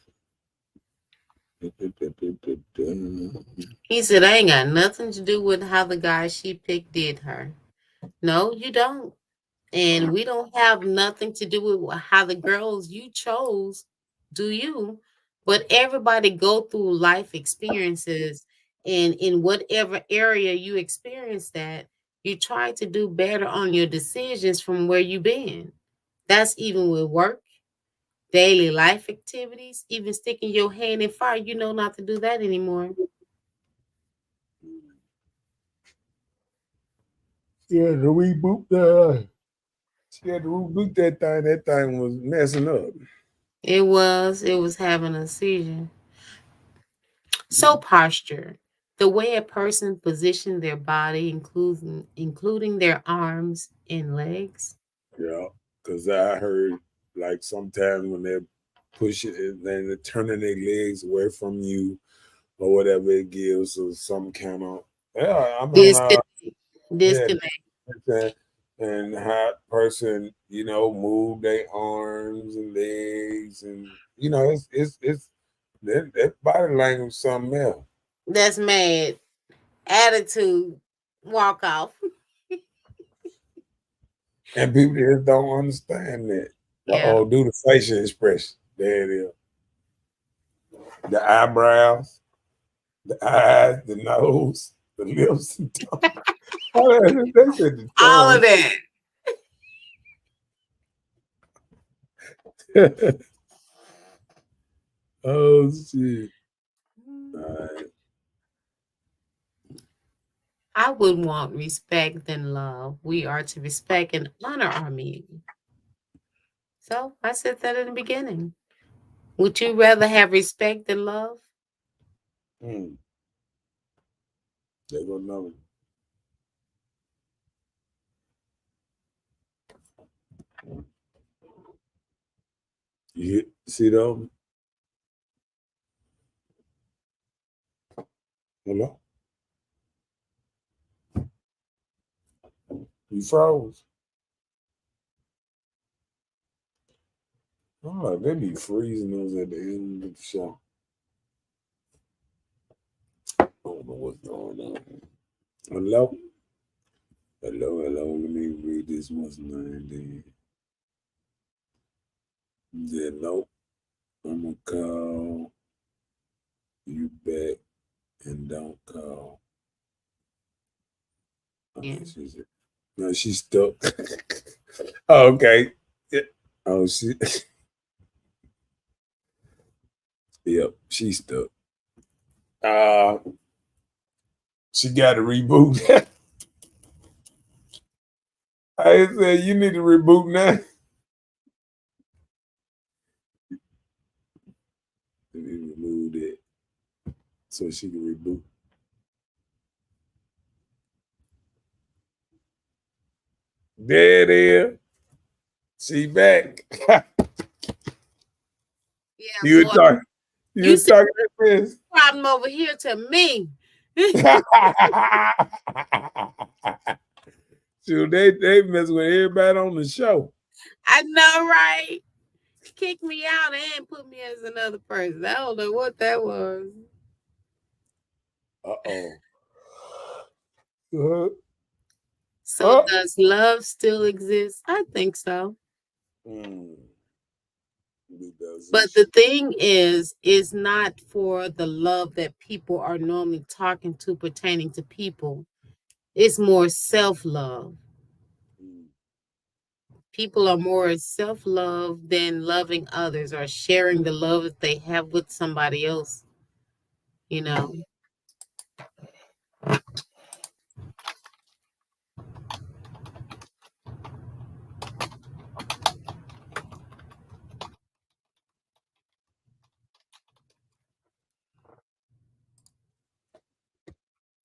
He said, I ain't got nothing to do with how the guy she picked did her. No, you don't. And we don't have nothing to do with how the girls you chose do you. But everybody go through life experiences. And in whatever area you experience that, you try to do better on your decisions from where you've been. That's even with work, daily life activities, even sticking your hand in fire. You know not to do that anymore. Yeah, the reboot. She had to reboot that thing. That thing was messing up. It was having a seizure. So posture, the way a person positions their body, including their arms and legs. Yeah, because I heard like sometimes when they're pushing and then they're turning their legs away from you or whatever it gives or some kind of I mean Disconnect. yeah Disconnect. and how person move their arms and legs and it's that body language something else That's mad. Attitude. Walk off. and people just don't understand that. Yeah. Do the facial expression. There it is. The eyebrows, the eyes, the nose, the lips, and tongue. Oh, they said the All of tongue. that. Oh shit! All right. I would want respect and love. We are to respect and honor our men. So I said that in the beginning. Would you rather have respect than love? Mm, there go another. See them? Hello? You froze? Oh, they be freezing us at the end of the show. I don't know what's going on. Hello? Hello, hello. Let me read this one's name then. Yeah, nope. I'm gonna call you back and don't call. Yeah. Okay, no, she's stuck. Oh, okay. Yeah. Oh, yep, she's stuck. Uh, she got to reboot. I said you need to reboot now. Let me remove it so she can reboot. There it is. She back. Yeah, you boy. talking? You You said talking this? problem over here to me. Shoot, they mess with everybody on the show. I know, right? Kick me out and put me as another person. I don't know what that was. Uh-oh. So does love still exist? I think so. Mm. But the thing is not for the love that people are normally talking to pertaining to people. It's more self-love. People are more self-love than loving others or sharing the love that they have with somebody else. You know.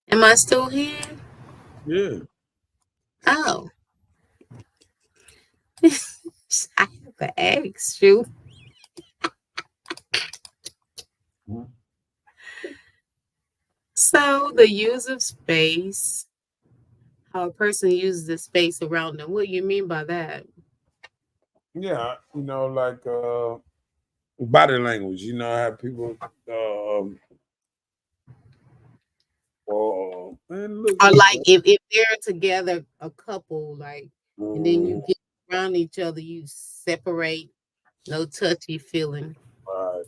Am I still here? Yeah. Oh. I have to ask you. So the use of space, how a person uses the space around them. What do you mean by that? Yeah, like body language. You know how people man, look. Or like if they're together, a couple, like, and then you Mm, get around each other, you separate, no touchy feeling. right.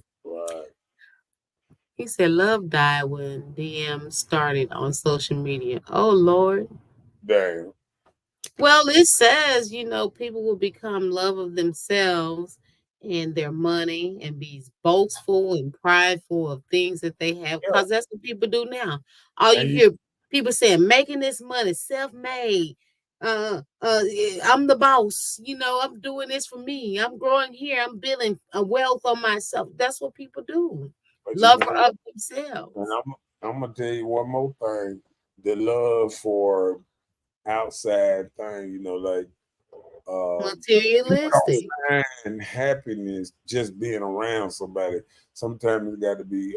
He said love died when DM started on social media. Oh Lord. Damn. Well, it says, people will become love of themselves and their money and be boastful and prideful of things that they have, Yeah. because that's what people do now. All you And hear people saying, making this money, self-made. Yeah, I'm the boss. I'm doing this for me. I'm growing here. I'm building a wealth on myself. That's what people do. Lover of themselves. And I'm gonna tell you one more thing: the love for outside thing. Like Materialistic. and happiness just being around somebody. Sometimes it got to be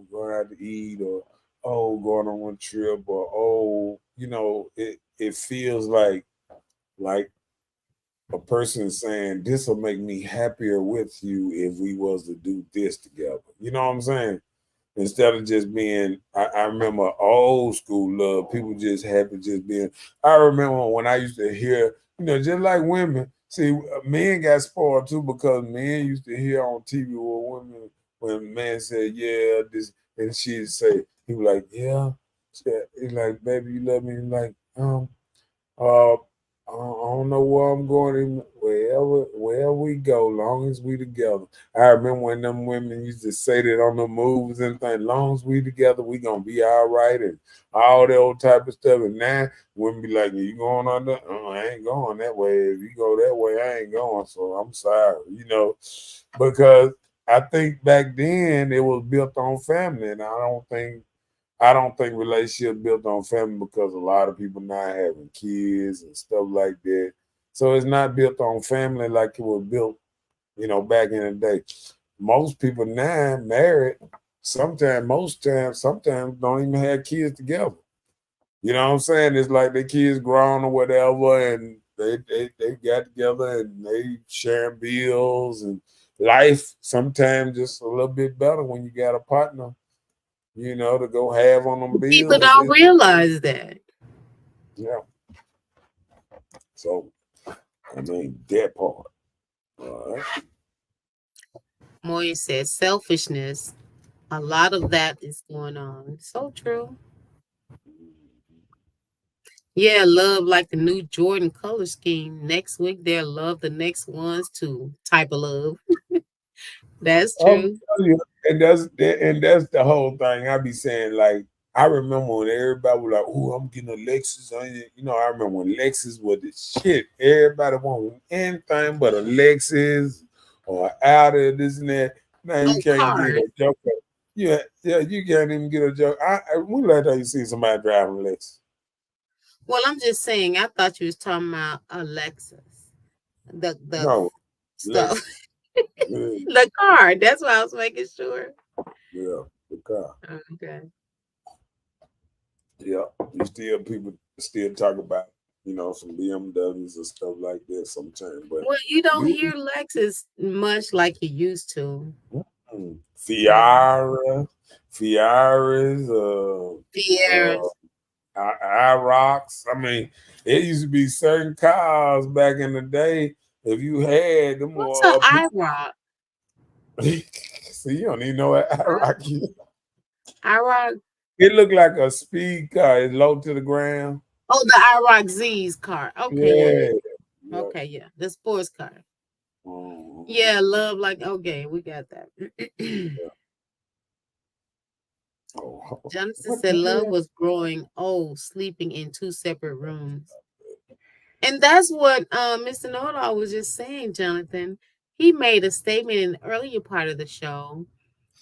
going out to eat, or going on one trip, or it feels like a person saying this will make me happier with you if we was to do this together. You know what I'm saying? Instead of just being, I remember old school love, people just happy just being. I remember when I used to hear, just like women. See, men got spoiled too, because men used to hear on TV with women when men said, "Yeah, this," and she'd say, he was like, "Yeah," he's like, "Baby, you love me," like, uh, I don't know where I'm going. Wherever we go, long as we together. I remember when them women used to say that on the movies and things. Long as we together, we gonna be all right, and all that old type of stuff. And now women be like, "You going on that? I ain't going that way. If you go that way, I ain't going. So I'm sorry." Because I think back then it was built on family, and I don't think relationship built on family, because a lot of people not having kids and stuff like that. So it's not built on family like it was built, back in the day. Most people now married, sometimes don't even have kids together. You know what I'm saying? It's like their kids grown or whatever, and they got together and they sharing bills, and life sometimes just a little bit better when you got a partner, to go have on them bills. People don't realize that. Yeah. So, that part. All right. Moya says selfishness. A lot of that is going on. So true. Yeah, love like the new Jordan color scheme. Next week they'll love the next ones too. Type of love. That's I'm true. telling you, and that's the whole thing. I be saying, like, I remember when everybody was like, "Oh, I'm getting a Lexus." I remember when Lexus was the shit. Everybody wanted anything but a Lexus or out of this and that. Now you can't get cars. a joke. Yeah, you can't even get a joke. When last time you see somebody driving a Lexus? Well, I'm just saying. I thought you was talking about a Lexus, the No, stuff, Lexus. Yeah, the car. That's why I was making sure. yeah, the car. Okay. Yeah, you still people still talk about some BMWs and stuff like that sometimes, but Well, you don't we hear Lexus much like you used to. Yeah. Fiaras, Sierras. IROCs. I mean, it used to be certain cars back in the day. If you had them, What's an IROC? see, you don't even know what IROC is. IROC. It looked like a speed car. It's low to the ground. Oh, the IROC Z's car. Okay, yeah. Yeah. Okay, yeah. The sports car. Mhm. Yeah, love like okay, we got that. Oh, Jonathan what said the love hell? was growing old, sleeping in two separate rooms. And that's what Mr. Know-it-all was just saying, Jonathan. He made a statement in the earlier part of the show.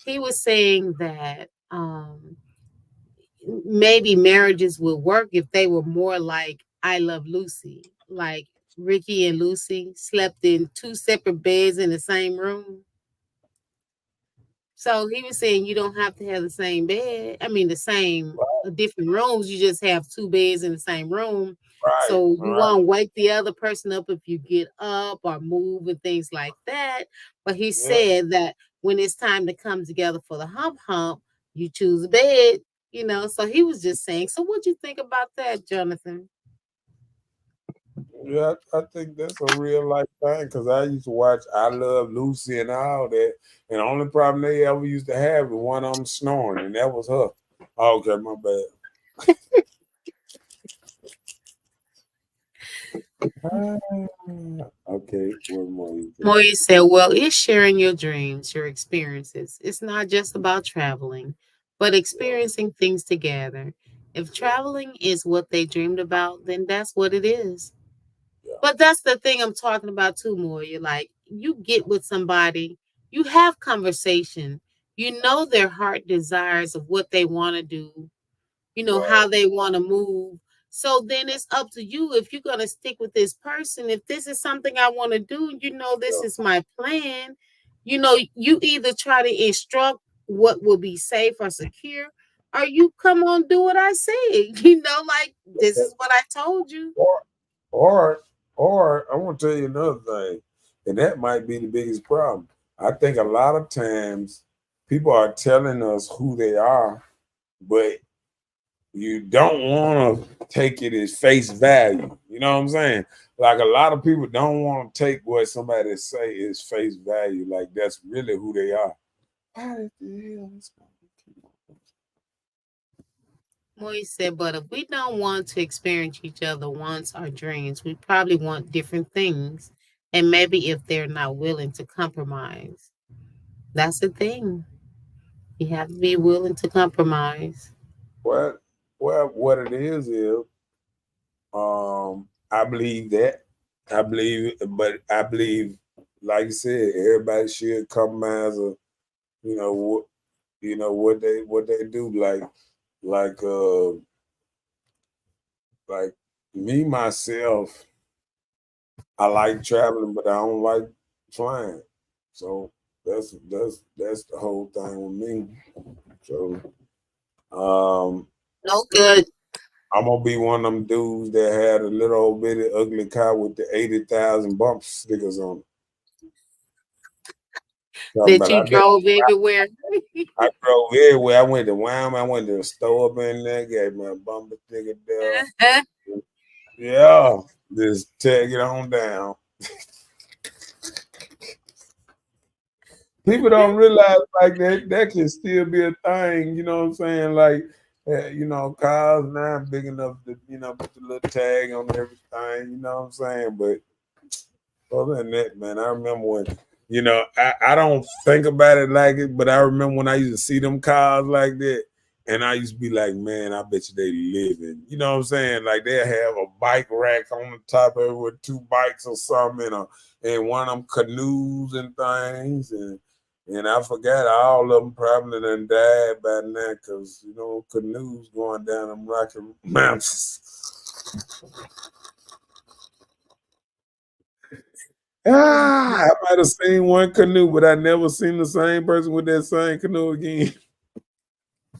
He was saying that maybe marriages would work if they were more like I Love Lucy, like Ricky and Lucy slept in two separate beds in the same room. So he was saying you don't have to have the same bed. I mean, the same different rooms. You just have two beds in the same room. Right, So you right. won't wake the other person up if you get up or move and things like that. But he Yeah. said that when it's time to come together for the hump, you choose a bed, So he was just saying. So what do you think about that, Jonathan? Yeah, I think that's a real life thing because I used to watch I Love Lucy and all that, and the only problem they ever used to have was one of them snoring, and that was her. Oh, okay, my bad. Okay, what more you think? Moya said, well, it's sharing your dreams, your experiences. It's not just about traveling, but experiencing things together. If traveling is what they dreamed about, then that's what it is. Yeah. But that's the thing I'm talking about too, Moya. Like, you get with somebody, you have conversation, you know their heart desires of what they want to do, how they want to move. So then it's up to you if you're going to stick with this person. If this is something I want to do, this is my plan. You either try to instruct what will be safe or secure, or you come on, do what I say. Like this is what I told you. Or I want to tell you another thing, and that might be the biggest problem. I think a lot of times people are telling us who they are, but you don't want to take it as face value. You know what I'm saying? Like a lot of people don't want to take what somebody say is face value. Like that's really who they are. How the hell is Moy said, but if we don't want to experience each other wants or dreams, we probably want different things. And maybe if they're not willing to compromise, that's the thing. You have to be willing to compromise. well, what it is, I believe that. I believe, like you said, everybody should compromise. You know what, what they do. Like, like me myself, I like traveling, but I don't like flying. So that's the whole thing with me. So, No good. I'm gonna be one of them dudes that had a little old bitty ugly car with the 80,000 bump stickers on it. Talking That about, you drove everywhere. I drove everywhere. I went to Wyoming. I went to the store up in there, gave me a bumper sticker there. Yeah, just tag it on down. People don't realize like that can still be a thing. You know what I'm saying? Like, cars now big enough to put the little tag on everything. You know what I'm saying? But other than that, man, I remember when, I don't think about it like it, but I remember when I used to see them cars like that, and I used to be like, man, I bet you they living. You know what I'm saying? Like they have a bike rack on the top of it with two bikes or something, and one of them canoes and things, and And I forgot all of them probably done died by now because, canoes going down them Rocky Mountains. I might have seen one canoe, but I never seen the same person with that same canoe again.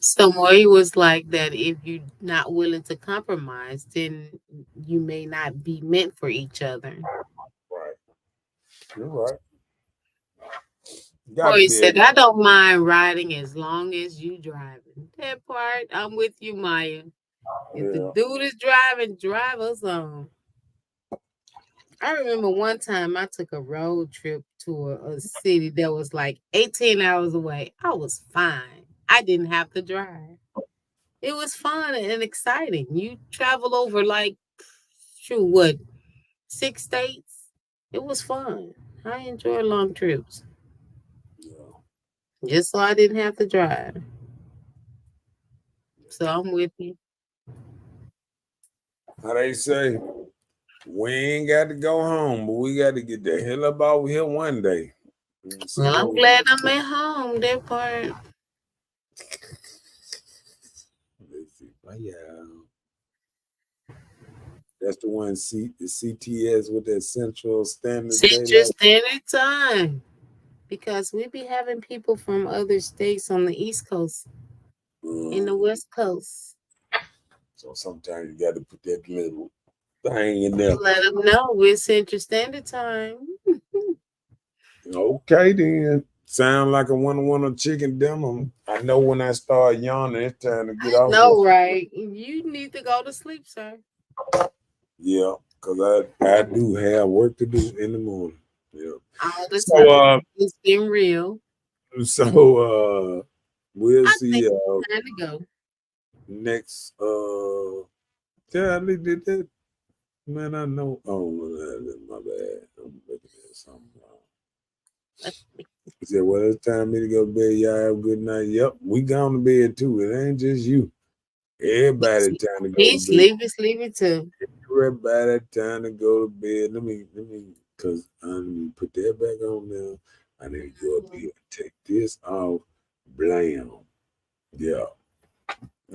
So Maury was like that if you're not willing to compromise, then you may not be meant for each other. Right. You're right. Maury said, I don't mind riding as long as you driving. That part, I'm with you, Maya. If the dude is driving, drive us on. I remember one time I took a road trip to a city that was like 18 hours away. I was fine. I didn't have to drive. It was fun and exciting. You travel over like, 6 states? It was fun. I enjoy long trips. Just so I didn't have to drive. So I'm with you. How they say, we ain't got to go home, but we got to get the hell up out here one day. Well, I'm glad I'm at home. That part. Yeah. That's the one, the CTS with that Central Standard Time. Because we be having people from other states on the East Coast, in the West Coast. So sometimes you got to put that little thing in there. Let them know we're Central Standard Time. Okay, then. Sound like I want a chicken dinner. I know when I start yawning, it's time to get off. No, right? You need to go to sleep, sir. Yeah, because I do have work to do in the morning. Yeah. All the time. It's been real. So we'll see time to go. Next yeah, they did that. Man, I know. Oh, my bad. I'm looking at something wrong. He said, well, it's time for me to go to bed. Y'all have a good night. Yep, we gone to bed too. It ain't just you. Everybody time to go to bed. Sleepy too. Everybody time to go to bed. Let me, because I need to put that back on now. I need to go up here and take this off. Blam. Yeah.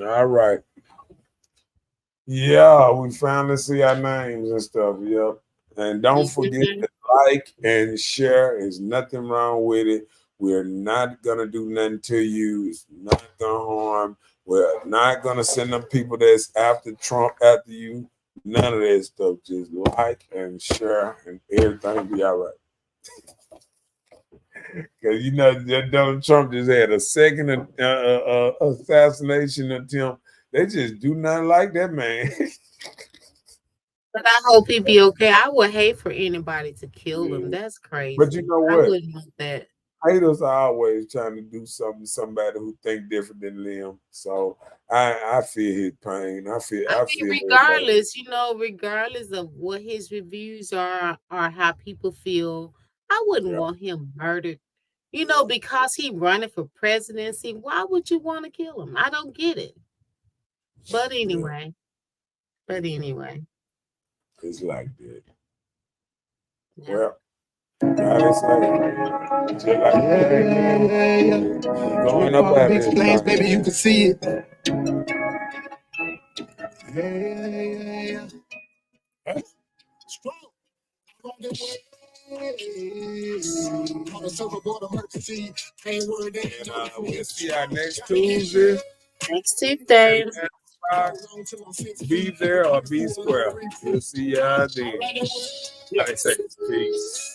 All right. Yeah, we finally see our names and stuff. Yep. And don't forget to like and share. There's nothing wrong with it. We're not going to do nothing to you. It's not going to harm. We're not going to send them people that's after Trump, after you. None of that stuff. Just like and share and everything will be all right. Because, Donald Trump just had a second assassination attempt. They just do not like that man. But I hope he be okay. I would hate for anybody to kill him. That's crazy. But you know what? I wouldn't want that. Haters are always trying to do something to somebody who think different than them. So I feel his pain. I feel regardless, regardless of what his reviews are or how people feel, I wouldn't want him murdered. Because he running for presidency, why would you want to kill him? I don't get it. But anyway. It's like that. Yeah. Well, it's like going up at big flames, baby, you can see it. Strong. We'll see y'all next Tuesday. Be there or be square. We'll see y'all then. I say peace.